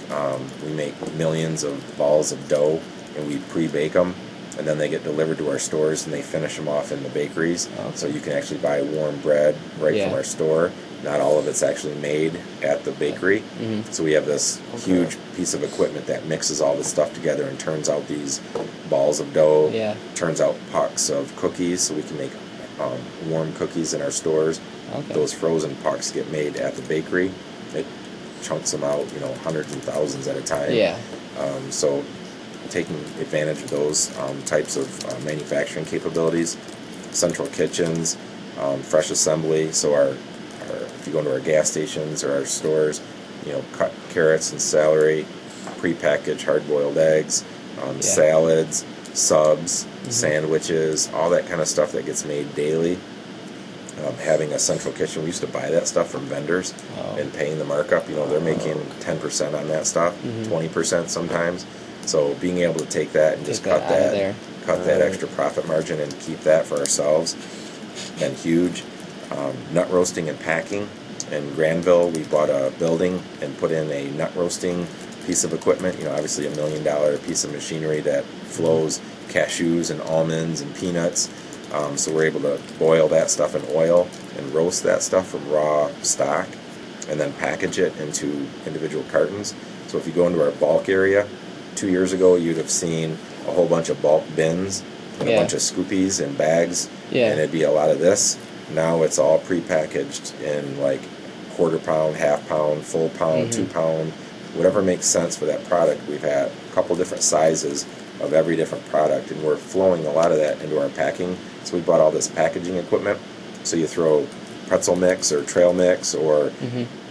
millions of balls of dough, and we pre-bake them, and then they get delivered to our stores, and they finish them off in the bakeries. So you can actually buy warm bread right from our store. Not all of it's actually made at the bakery. So we have this huge piece of equipment that mixes all this stuff together and turns out these balls of dough, turns out pucks of cookies, so we can make warm cookies in our stores. Those frozen pucks get made at the bakery. It chunks them out, you know, hundreds and thousands at a time. So taking advantage of those types of manufacturing capabilities, central kitchens, fresh assembly. So if you go into our gas stations or our stores, you know, cut carrots and celery, prepackaged hard-boiled eggs, salads, subs, sandwiches, all that kind of stuff that gets made daily. Having a central kitchen, we used to buy that stuff from vendors and paying the markup. You know, they're making 10% on that stuff, 20% sometimes. So being able to take that and just cut that extra profit margin and keep that for ourselves, been huge. Nut roasting and packing. In Granville, we bought a building and put in a nut roasting piece of equipment. You know, obviously $1 million piece of machinery that flows cashews and almonds and peanuts. So we're able to boil that stuff in oil and roast that stuff from raw stock, and then package it into individual cartons. So if you go into our bulk area, 2 years ago you'd have seen a whole bunch of bulk bins and a bunch of scoopies and bags, and it'd be a lot of this. Now it's all prepackaged in like quarter pound, half pound, full pound, 2 pound, whatever makes sense for that product. We've had a couple different sizes of every different product, and we're flowing a lot of that into our packing. So we bought all this packaging equipment. So you throw pretzel mix or trail mix or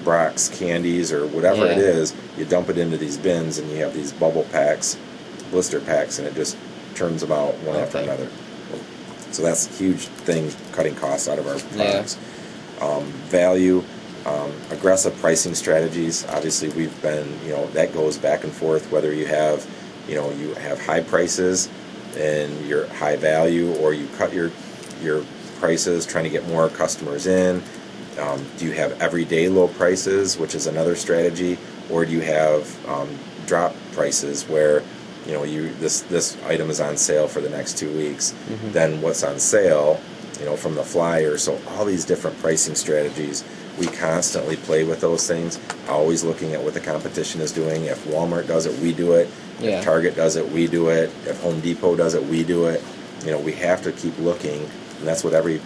Brock's candies or whatever it is, you dump it into these bins, and you have these bubble packs, blister packs, and it just turns them out one after another. So that's a huge thing, cutting costs out of our products. Value, aggressive pricing strategies. Obviously, we've been, you know, that goes back and forth, whether you have, you know, you have high prices and your high value, or you cut your prices trying to get more customers in. Do you have everyday low prices, which is another strategy, or do you have drop prices where, you know, this item is on sale for the next 2 weeks, then what's on sale, you know, from the flyer. So all these different pricing strategies, we constantly play with those things, always looking at what the competition is doing. If Walmart does it, we do it. If Target does it, we do it. If Home Depot does it, we do it. You know, we have to keep looking, and that's what every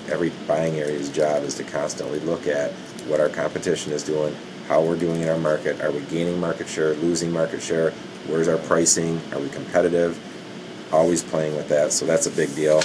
buying area's job is, to constantly look at what our competition is doing, how we're doing in our market. Are we gaining market share, losing market share? Where's our pricing? Are we competitive? Always playing with that, so that's a big deal.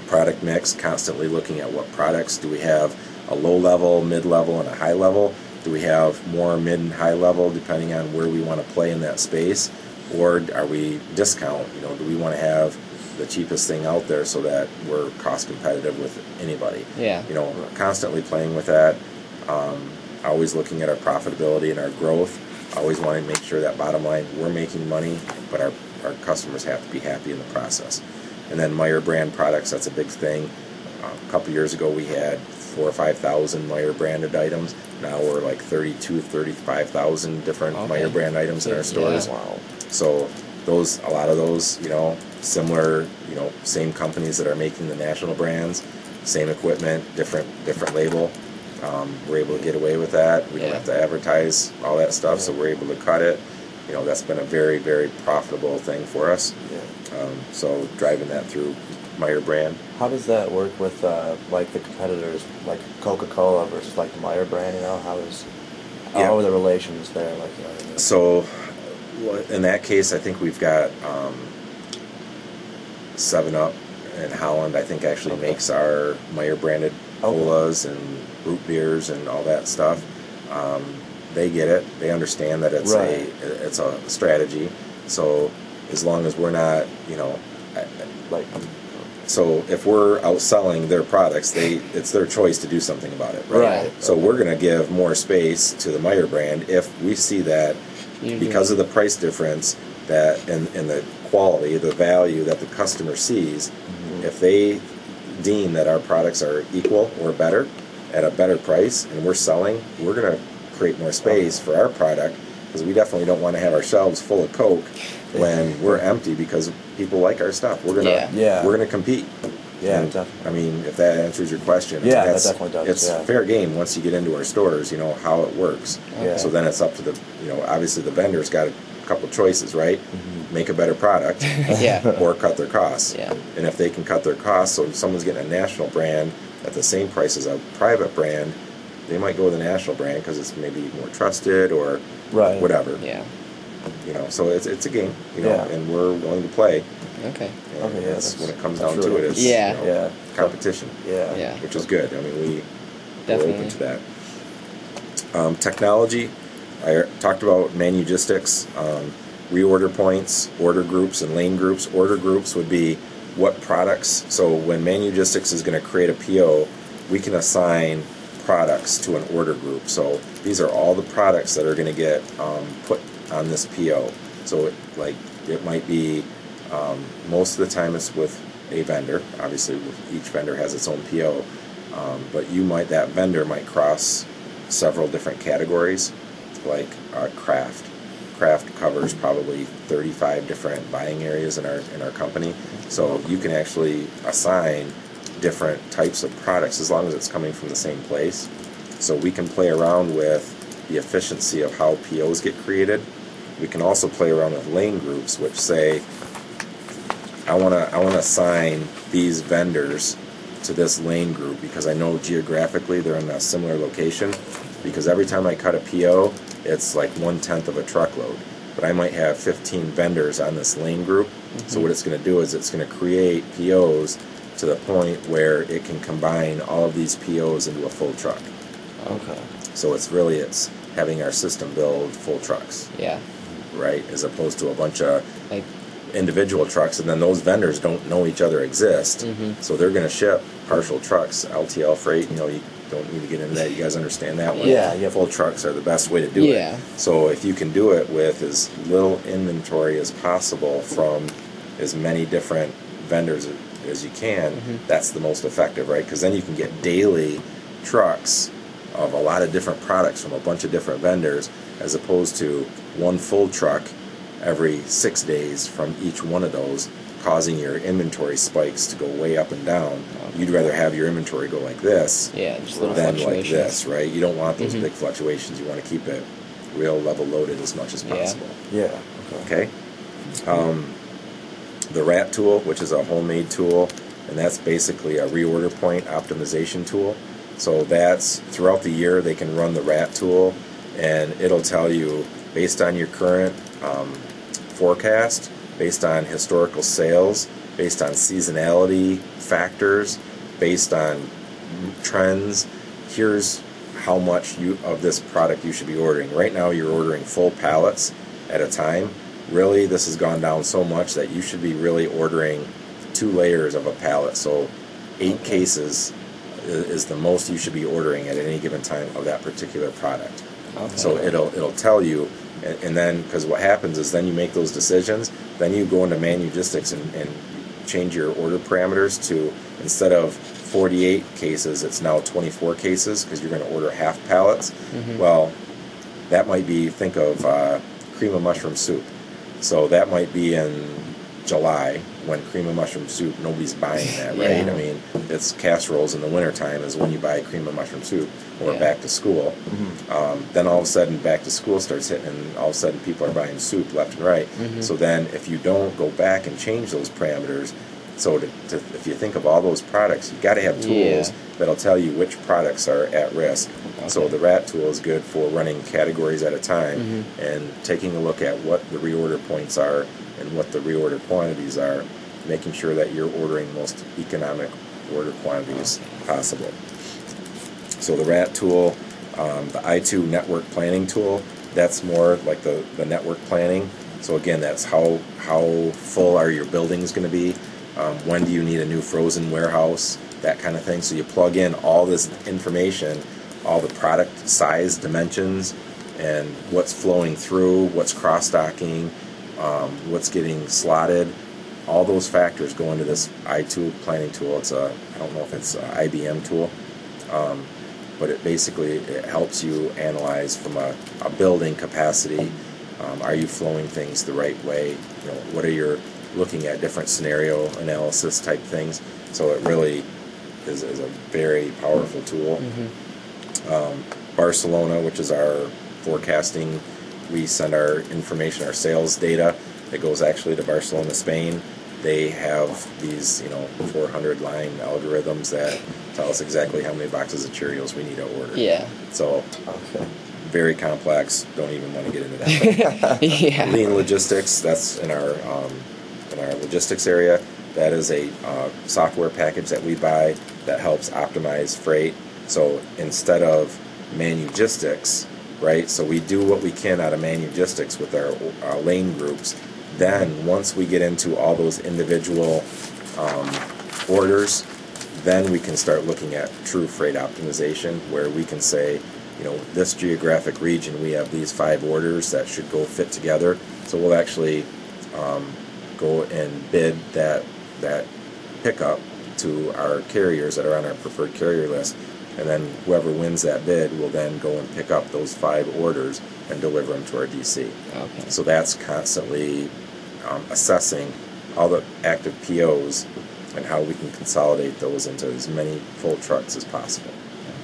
Product mix, constantly looking at what products. Do we have a low level, mid level, and a high level? Do we have more mid and high level depending on where we want to play in that space? Or are we discount? You know, do we want to have the cheapest thing out there so that we're cost competitive with anybody? You know, constantly playing with that. Always looking at our profitability and our growth. Always wanting to make sure that bottom line, we're making money, but our customers have to be happy in the process. And then Meijer brand products, that's a big thing. A couple years ago we had 4,000 or 5,000 Meijer branded items. Now we're like 32, 35,000 different Meijer brand items in our stores. Yeah. Wow. So a lot of those, similar, same companies that are making the national brands, same equipment, different label. We're able to get away with that. We don't have to advertise all that stuff, so we're able to cut it. That's been a very, very profitable thing for us. Yeah. So driving that through Meijer brand. How does that work with like the competitors, like Coca-Cola versus like the Meijer brand? How are the relations there? Like, So in that case, I think we've got 7-Up in Holland. I think actually makes our Meijer branded colas and root beers and all that stuff. They get it. They understand that it's a strategy. So as long as we're not, so if we're outselling their products, it's their choice to do something about it, right? So we're going to give more space to the Meijer brand if we see that because of the price difference that and the quality, the value that the customer sees. If they deem that our products are equal or better at a better price and we're selling, we're going to create more space for our product, because we definitely don't want to have our shelves full of Coke when we're empty, because people like our stuff. We're gonna compete. Yeah, and, definitely. I mean, if that answers your question, that definitely does. It's fair game once you get into our stores. How it works. Yeah. So then it's up to the obviously the vendor's got a couple choices, right? Make a better product, or cut their costs. Yeah. And if they can cut their costs, so if someone's getting a national brand at the same price as a private brand, they might go with a national brand because it's maybe more trusted or whatever. Yeah. So it's a game, and we're willing to play. Okay. And that's when it comes down to it. It's competition. Yeah. Which is good. I mean, we're open to that. Technology. I talked about Manugistics, reorder points, order groups, and lane groups. Order groups would be what products. So when Manugistics is going to create a PO, we can assign products to an order group. So these are all the products that are going to get put on this PO. So it might be most of the time it's with a vendor. Obviously, each vendor has its own PO, but that vendor might cross several different categories, like craft. Craft covers probably 35 different buying areas in our company. So you can actually assign different types of products as long as it's coming from the same place. So we can play around with the efficiency of how POs get created. We can also play around with lane groups, which say, I want to assign these vendors to this lane group because I know geographically they're in a similar location. Because every time I cut a PO, it's like 1/10 of a truckload. But I might have 15 vendors on this lane group. So what it's going to do is it's going to create POs to the point where it can combine all of these POs into a full truck. Okay. So it's having our system build full trucks. Yeah. Right? As opposed to a bunch of individual trucks, and then those vendors don't know each other exist. So they're going to ship partial trucks, LTL freight. You don't need to get into that. You guys understand that one? Yeah. Full trucks are the best way to do it. So if you can do it with as little inventory as possible from as many different vendors as you can, that's the most effective, right? Because then you can get daily trucks of a lot of different products from a bunch of different vendors, as opposed to one full truck every 6 days from each one of those, causing your inventory spikes to go way up and down. You'd rather have your inventory go like this than like this, right? You don't want those big fluctuations. You want to keep it real level loaded as much as possible. Yeah. Okay. The RAT tool, which is a homemade tool, and that's basically a reorder point optimization tool. So that's throughout the year they can run the RAT tool, and it'll tell you based on your current forecast, based on historical sales, based on seasonality factors, based on trends, here's how much of this product you should be ordering. Right now you're ordering full pallets at a time. Really, this has gone down so much that you should be really ordering 2 layers of a pallet. So 8 cases is the most you should be ordering at any given time of that particular product. So it'll tell you, and then, because what happens is then you make those decisions, then you go into Manugistics and change your order parameters to, instead of 48 cases, it's now 24 cases because you're going to order half pallets. Well, that might be, think of cream of mushroom soup. So that might be in July when cream of mushroom soup, nobody's buying that, right? Yeah. I mean, it's casseroles in the wintertime is when you buy cream of mushroom soup, or back to school. Then all of a sudden back to school starts hitting, and all of a sudden people are buying soup left and right. So then if you don't go back and change those parameters, so if you think of all those products, you got to have tools that'll tell you which products are at risk. So the RAT tool is good for running categories at a time and taking a look at what the reorder points are and what the reorder quantities are, making sure that you're ordering most economic order quantities possible. So the RAT tool, the I2 network planning tool, that's more like the network planning. So again, that's how full are your buildings going to be, when do you need a new frozen warehouse, that kind of thing. So you plug in all this information, all the product size, dimensions, and what's flowing through, what's cross-docking, what's getting slotted. All those factors go into this I2 planning tool. It's I don't know if it's an IBM tool, but it helps you analyze from a building capacity. Are you flowing things the right way? What are your looking at different scenario analysis type things? So it really is a very powerful tool. Barcelona, which is our forecasting, we send our information, our sales data, that goes actually to Barcelona, Spain. They have these 400 line algorithms that tell us exactly how many boxes of Cheerios we need to order. So very complex, don't even want to get into that. Lean logistics, that's in our logistics area. That is a software package that we buy that helps optimize freight. So instead of manugistics, right? So we do what we can out of manugistics with our lane groups. Then once we get into all those individual orders, then we can start looking at true freight optimization, where we can say, this geographic region, we have these 5 orders that should go fit together. So we'll actually go and bid that pickup to our carriers that are on our preferred carrier list, and then whoever wins that bid will then go and pick up those 5 orders and deliver them to our DC. So that's constantly assessing all the active POs and how we can consolidate those into as many full trucks as possible.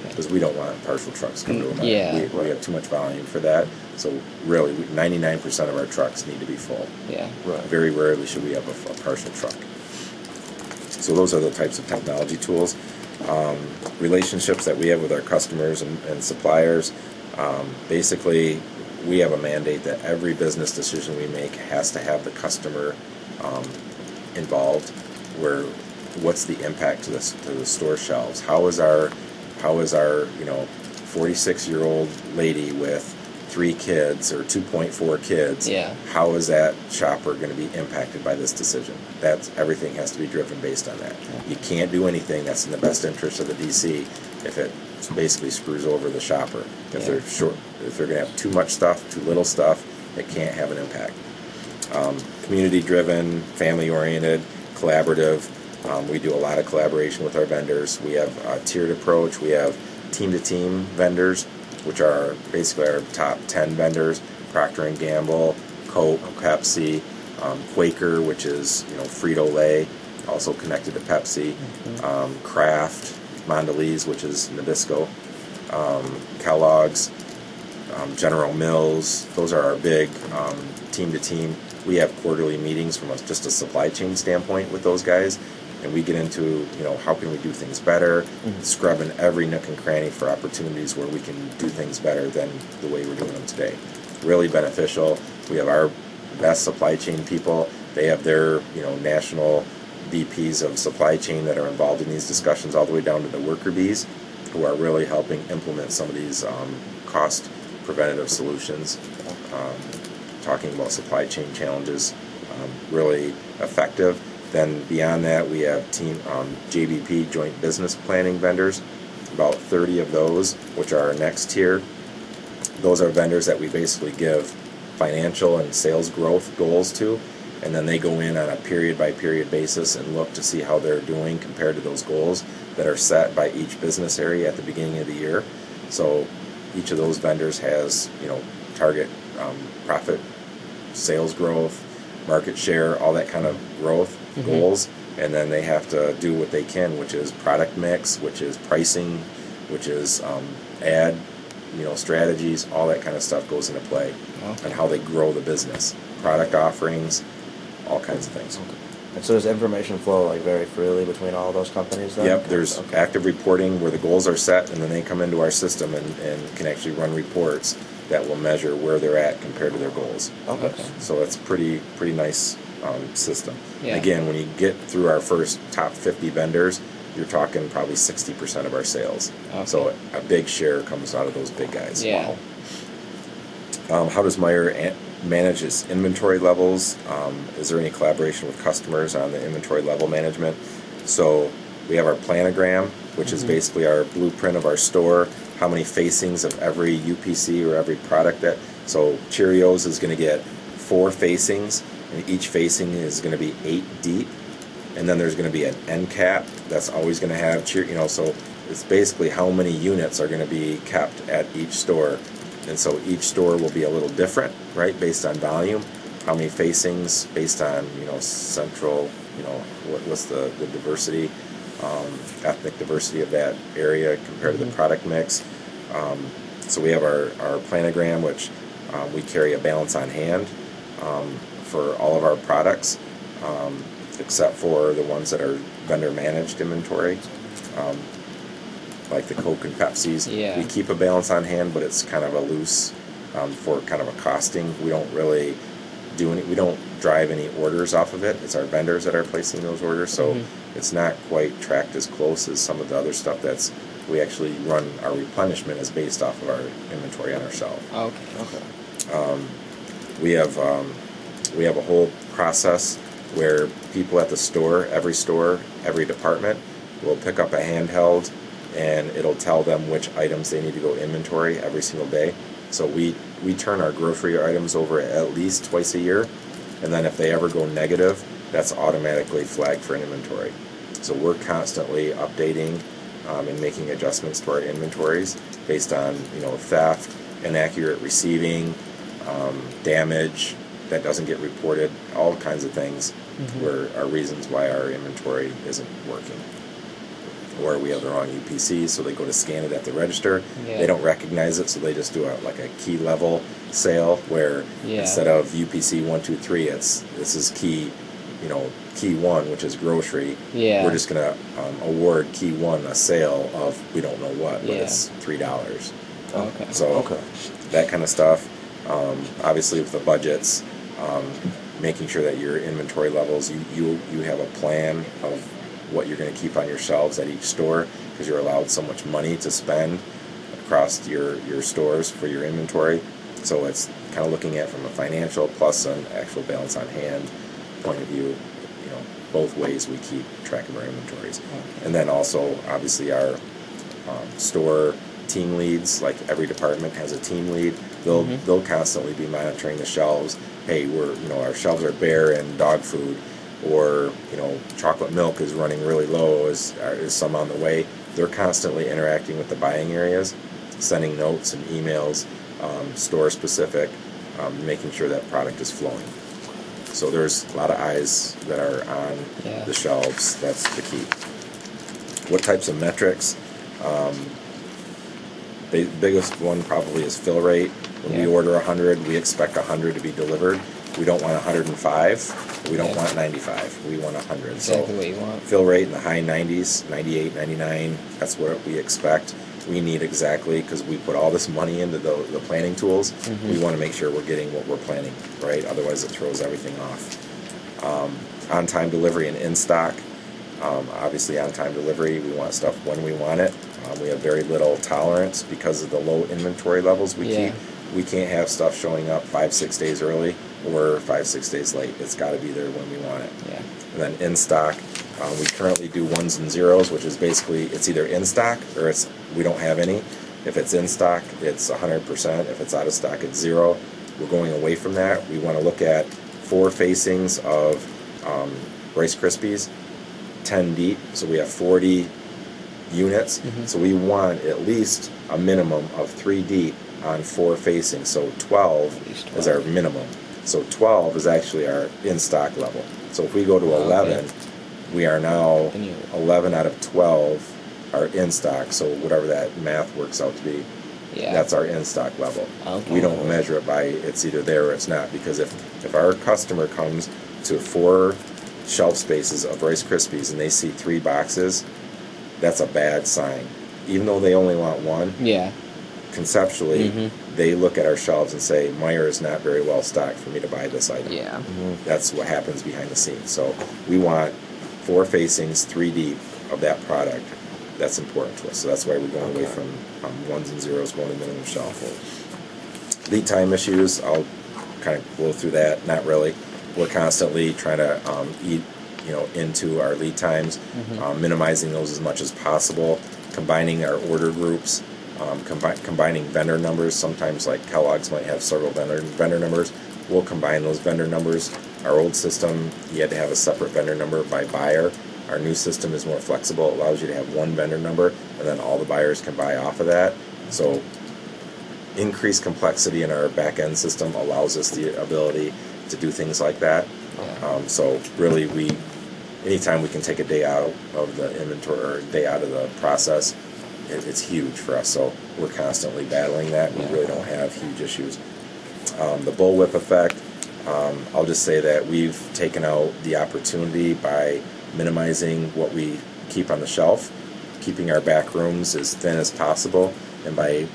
Because we don't want partial trucks come to a mile. We have too much volume for that. So really, 99% of our trucks need to be full. Very rarely should we have a partial truck. So those are the types of technology tools. Relationships that we have with our customers and suppliers. Basically, we have a mandate that every business decision we make has to have the customer involved. What's the impact to the store shelves? How is our 46-year-old lady with 3 kids or 2.4 kids? How is that shopper going to be impacted by this decision? Everything has to be driven based on that. You can't do anything that's in the best interest of the DC if it basically screws over the shopper. If they're going to have too much stuff, too little stuff, it can't have an impact. Community-driven, family-oriented, collaborative. We do a lot of collaboration with our vendors. We have a tiered approach. We have team-to-team vendors, which are basically our top 10 vendors: Procter & Gamble, Coke, Pepsi, Quaker, which is Frito-Lay, also connected to Pepsi, Kraft, Mondelez, which is Nabisco, Kellogg's, General Mills. Those are our big team-to-team. We have quarterly meetings from just a supply chain standpoint with those guys, and we get into how can we do things better, scrubbing every nook and cranny for opportunities where we can do things better than the way we're doing them today. Really beneficial. We have our best supply chain people. They have their national VPs of supply chain that are involved in these discussions, all the way down to the worker bees, who are really helping implement some of these cost preventative solutions, talking about supply chain challenges, really effective. Then beyond that, we have JBP, Joint Business Planning vendors, about 30 of those, which are our next tier. Those are vendors that we basically give financial and sales growth goals to, and then they go in on a period-by-period basis and look to see how they're doing compared to those goals that are set by each business area at the beginning of the year. So each of those vendors has, target profit, sales growth, market share, all that kind of growth goals, and then they have to do what they can, which is product mix, which is pricing, which is ad, strategies, all that kind of stuff goes into play, and how they grow the business, product offerings, all kinds of things. And so does information flow like very freely between all those companies then? Yep, there's active reporting where the goals are set, and then they come into our system and can actually run reports that will measure where they're at compared to their goals. Okay. So it's pretty nice system. Yeah. Again, when you get through our first top 50 vendors, you're talking probably 60% of our sales. Okay. So a big share comes out of those big guys. Yeah. Wow. How does Meijer manage its inventory levels? Is there any collaboration with customers on the inventory level management? So we have our planogram, which is basically our blueprint of our store, how many facings of every UPC or every product that. So Cheerios is going to get 4 facings, and each facing is going to be 8 deep, and then there's going to be an end cap that's always going to have so it's basically how many units are going to be kept at each store. And so each store will be a little different, right, based on volume, how many facings, based on, central, what's the diversity, ethnic diversity of that area compared to the product mix. So we have our planogram, which we carry a balance on hand for all of our products, except for the ones that are vendor managed inventory. Like the Coke and Pepsis, we keep a balance on hand, but it's kind of a loose for kind of a costing. We don't really we don't drive any orders off of it. It's our vendors that are placing those orders, so it's not quite tracked as close as some of the other stuff we actually run. Our replenishment is based off of our inventory on our shelf. Okay. We have a whole process where people at the store, every department, will pick up a handheld, and it'll tell them which items they need to go inventory every single day. So we turn our grocery items over at least twice a year, and then if they ever go negative, that's automatically flagged for an inventory. So we're constantly updating and making adjustments to our inventories based on theft, inaccurate receiving, damage that doesn't get reported, all kinds of things are reasons why our inventory isn't working. Or we have the wrong UPC, so they go to scan it at the register. They don't recognize it, so they just do a key level sale where instead of UPC 1, 2, 3, this is key, key 1, which is grocery. We're just gonna award key 1 a sale of we don't know what, but it's $3. Okay. So that kind of stuff. Obviously, with the budgets, making sure that your inventory levels, you have a plan of what you're going to keep on your shelves at each store, because you're allowed so much money to spend across your stores for your inventory. So it's kind of looking at from a financial plus an actual balance on hand point of view. Both ways we keep track of our inventories. And then also, obviously, our store team leads, like every department has a team lead. They'll constantly be monitoring the shelves. Hey, our shelves are bare in dog food, or chocolate milk is running really low. Is some on the way? They're constantly interacting with the buying areas, sending notes and emails, store specific, making sure that product is flowing. So there's a lot of eyes that are on the shelves. That's the key. What types of metrics? The biggest one probably is fill rate. When we order 100, we expect 100 to be delivered. We don't want 105. We don't want 95. We want 100. Exactly what you want. Fill rate in the high 90s, 98, 99. That's what we expect. We need exactly, because we put all this money into the planning tools. We want to make sure we're getting what we're planning, right? Otherwise, it throws everything off. On-time delivery and in-stock. Obviously, on-time delivery, we want stuff when we want it. We have very little tolerance because of the low inventory levels we keep. We can't have stuff showing up 5-6 days early or 5-6 days late. It's got to be there when we want it. And then in stock, we currently do 1s and 0s, which is basically it's either in stock or we don't have any. If it's in stock, it's 100%. If it's out of stock, it's 0. We're going away from that. We want to look at 4 facings of Rice Krispies, 10 deep, so we have 40 units. So we want at least a minimum of 3 deep on 4 facings, so 12 is our minimum. So 12 is actually our in-stock level. So if we go to 11, we are now 11 out of 12 are in stock, so whatever that math works out to be, that's our in-stock level. We don't measure it by it's either there or it's not, because if our customer comes to 4 shelf spaces of Rice Krispies and they see 3 boxes, that's a bad sign. Even though they only want 1, conceptually, they look at our shelves and say, Meijer is not very well stocked for me to buy this item. That's what happens behind the scenes. So we want 4 facings, 3 deep of that product. That's important to us. So that's why we're going away from 1s and 0s, going to minimum shelf. Lead time issues, I'll kind of blow through that. Not really. We're constantly trying to eat into our lead times, minimizing those as much as possible, combining our order groups, combining vendor numbers. Sometimes, like Kellogg's might have several vendor numbers. We'll combine those vendor numbers. Our old system, you had to have a separate vendor number by buyer. Our new system is more flexible. It allows you to have one vendor number, and then all the buyers can buy off of that. So increased complexity in our back-end system allows us the ability to do things like that. So really, anytime we can take a day out of the inventory or a day out of the process, it's huge for us. So we're constantly battling that. We really don't have huge issues. The bullwhip effect, I'll just say that we've taken out the opportunity by minimizing what we keep on the shelf, keeping our back rooms as thin as possible, and by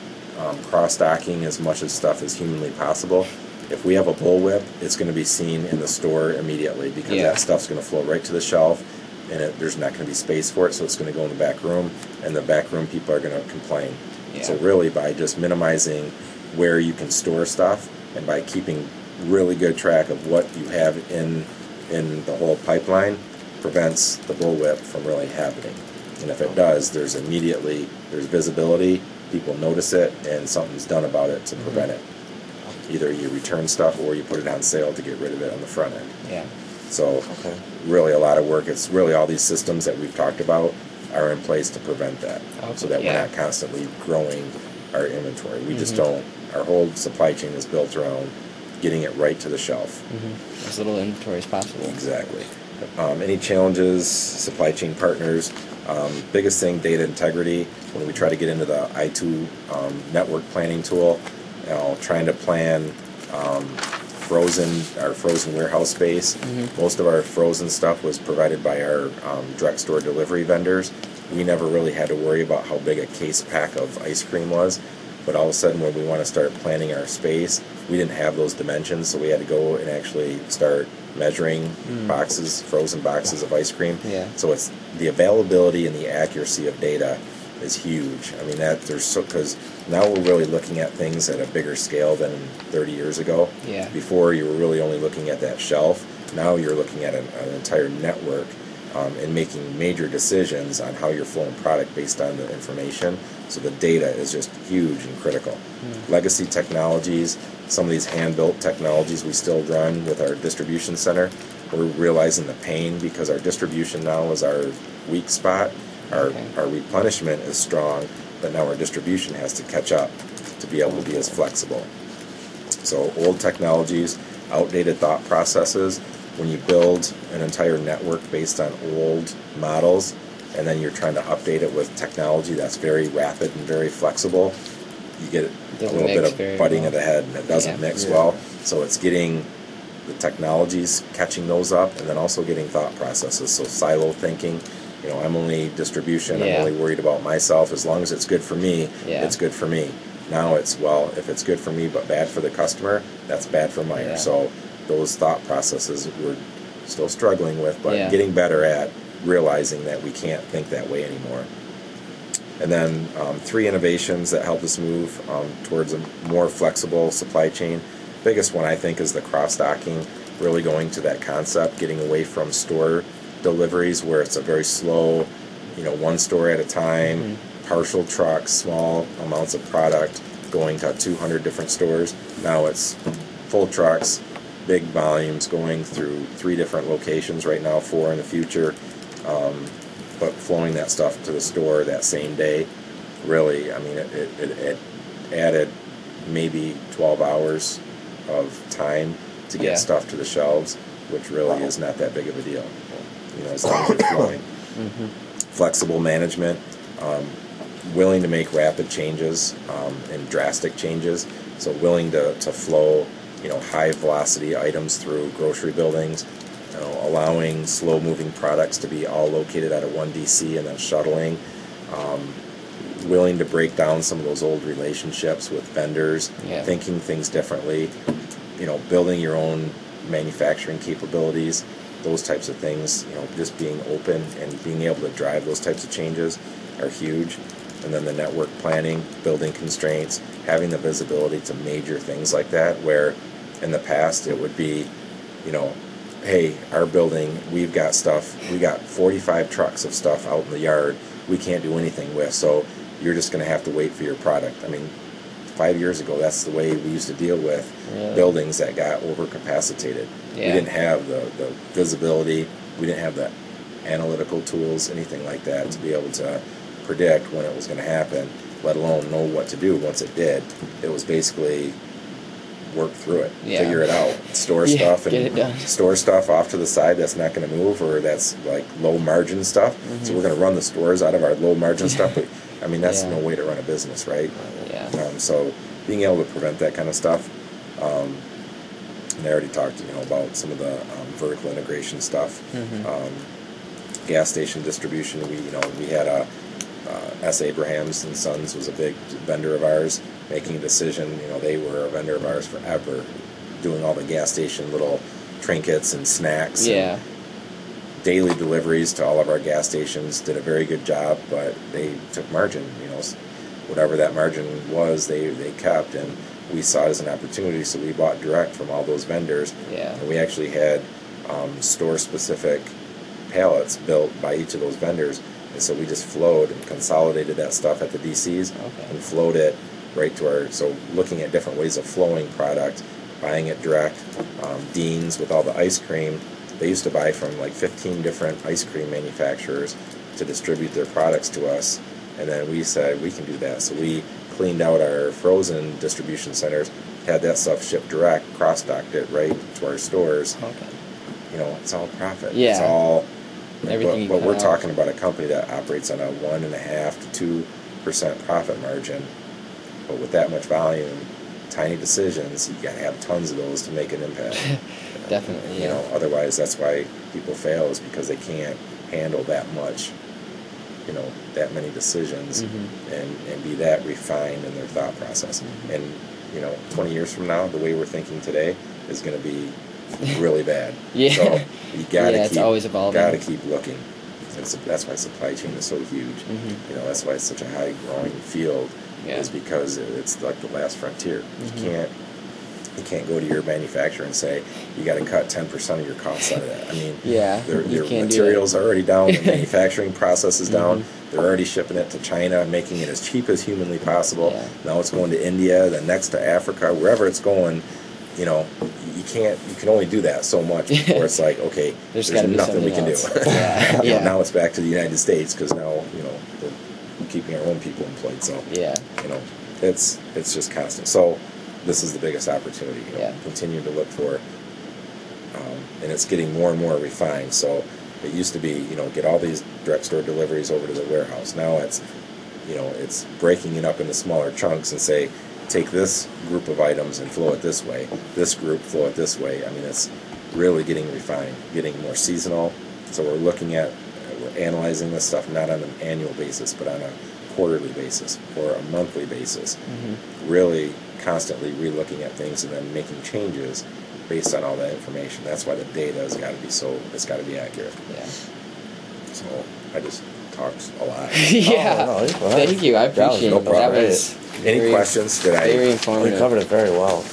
cross-stocking as much of stuff as humanly possible. If we have a bullwhip, it's going to be seen in the store immediately, because that stuff's going to flow right to the shelf, and there's not going to be space for it, so it's going to go in the back room, and the back room people are going to complain. So really, by just minimizing where you can store stuff, and by keeping really good track of what you have in the whole pipeline, prevents the bullwhip from really happening. And if it does, there's visibility, people notice it, and something's done about it to prevent it. Either you return stuff or you put it on sale to get rid of it on the front end. So really a lot of work. It's really all these systems that we've talked about are in place to prevent that, so that we're not constantly growing our inventory. We just don't. Our whole supply chain is built around getting it right to the shelf. As little inventory as possible. Exactly. Any challenges, supply chain partners, biggest thing, data integrity. When we try to get into the I2 network planning tool, trying to plan our frozen warehouse space. Most of our frozen stuff was provided by our direct store delivery vendors. We never really had to worry about how big a case pack of ice cream was, but all of a sudden when we want to start planning our space, we didn't have those dimensions, so we had to go and actually start measuring frozen boxes of ice cream. So it's the availability and the accuracy of data is huge. I mean, because now we're really looking at things at a bigger scale than 30 years ago. Before, you were really only looking at that shelf. Now you're looking at an entire network and making major decisions on how you're flowing product based on the information. So the data is just huge and critical. Legacy technologies, some of these hand-built technologies we still run with our distribution center, we're realizing the pain, because our distribution now is our weak spot. Our replenishment is strong, but now our distribution has to catch up to be able to be as flexible. So old technologies, outdated thought processes. When you build an entire network based on old models, and then you're trying to update it with technology that's very rapid and very flexible, you get a little bit of butting of the head, and it doesn't mix well. So it's getting the technologies, catching those up, and then also getting thought processes. So silo thinking. I'm only distribution, I'm only worried about myself. As long as it's good for me, it's good for me. Now it's, if it's good for me but bad for the customer, that's bad for Meijer. So those thought processes we're still struggling with, but getting better at realizing that we can't think that way anymore. And then 3 innovations that help us move towards a more flexible supply chain. Biggest one, I think, is the cross-docking, really going to that concept, getting away from store deliveries where it's a very slow, one store at a time, partial trucks, small amounts of product going to 200 different stores. Now it's full trucks, big volumes going through 3 different locations right now, 4 in the future. But flowing that stuff to the store that same day, really, I mean, it added maybe 12 hours of time to get stuff to the shelves, which really is not that big of a deal, as long as you're flowing. Flexible management, willing to make rapid changes and drastic changes, so willing to flow high velocity items through grocery buildings, allowing slow moving products to be all located at a one DC and then shuttling, willing to break down some of those old relationships with vendors, thinking things differently, building your own manufacturing capabilities, those types of things, just being open and being able to drive those types of changes are huge. And then the network planning, building constraints, having the visibility to major things like that, where in the past it would be, hey, our building, we got 45 trucks of stuff out in the yard we can't do anything with, so you're just going to have to wait for your product. I mean, 5 years ago, that's the way we used to deal with buildings that got overcapacitated. We didn't have the visibility, we didn't have the analytical tools, anything like that to be able to predict when it was going to happen, let alone know what to do once it did. It was basically work through it, figure it out, store stuff, and store stuff off to the side that's not going to move, or that's like low margin stuff. So we're going to run the stores out of our low margin stuff. But I mean, that's no way to run a business, right? So being able to prevent that kind of stuff. And I already talked, about some of the vertical integration stuff. Gas station distribution. We had S. Abrahams and Sons was a big vendor of ours, making a decision. They were a vendor of ours forever, doing all the gas station little trinkets and snacks. And daily deliveries to all of our gas stations. Did a very good job, but they took margin. Whatever that margin was, they kept, and we saw it as an opportunity, so we bought direct from all those vendors. And we actually had store-specific pallets built by each of those vendors. And so we just flowed and consolidated that stuff at the DCs and flowed it right to our, so looking at different ways of flowing product, buying it direct. Dean's with all the ice cream, they used to buy from like 15 different ice cream manufacturers to distribute their products to us. And then we said we can do that. So we cleaned out our frozen distribution centers, had that stuff shipped direct, cross-docked it right to our stores. It's all profit. It's all... Everything but we're talking about a company that operates on a 1.5% to 2% profit margin. But with that much volume, tiny decisions, you got to have tons of those to make an impact. Definitely, Otherwise, that's why people fail, is because they can't handle that much, that many decisions and be that refined in their thought process. And 20 years from now, the way we're thinking today is going to be really bad. So you gotta it's always evolving. Gotta keep looking. That's why supply chain is so huge. That's why it's such a high growing field. Is because it's like the last frontier. You can't go to your manufacturer and say you got to cut 10% of your costs out of that. I mean, their materials are already down, the manufacturing process is down. They're already shipping it to China and making it as cheap as humanly possible. Now it's going to India, then next to Africa, wherever it's going. You can only do that so much before it's like, okay, there's nothing we can do. Now it's back to the United States, because now we're keeping our own people employed. So it's just constant. So this is the biggest opportunity. Continue to look for, and it's getting more and more refined. So it used to be get all these direct store deliveries over to the warehouse. Now it's it's breaking it up into smaller chunks and say, take this group of items and flow it this way, this group flow it this way. I mean, it's really getting refined, getting more seasonal. So we're analyzing this stuff not on an annual basis, but on a quarterly basis or a monthly basis. Really constantly re-looking at things and then making changes based on all that information. That's why the data has got to be it's got to be accurate. So I just talked a lot. Thank you. I appreciate it. No problem. That was any questions? Very informative. We covered it very well.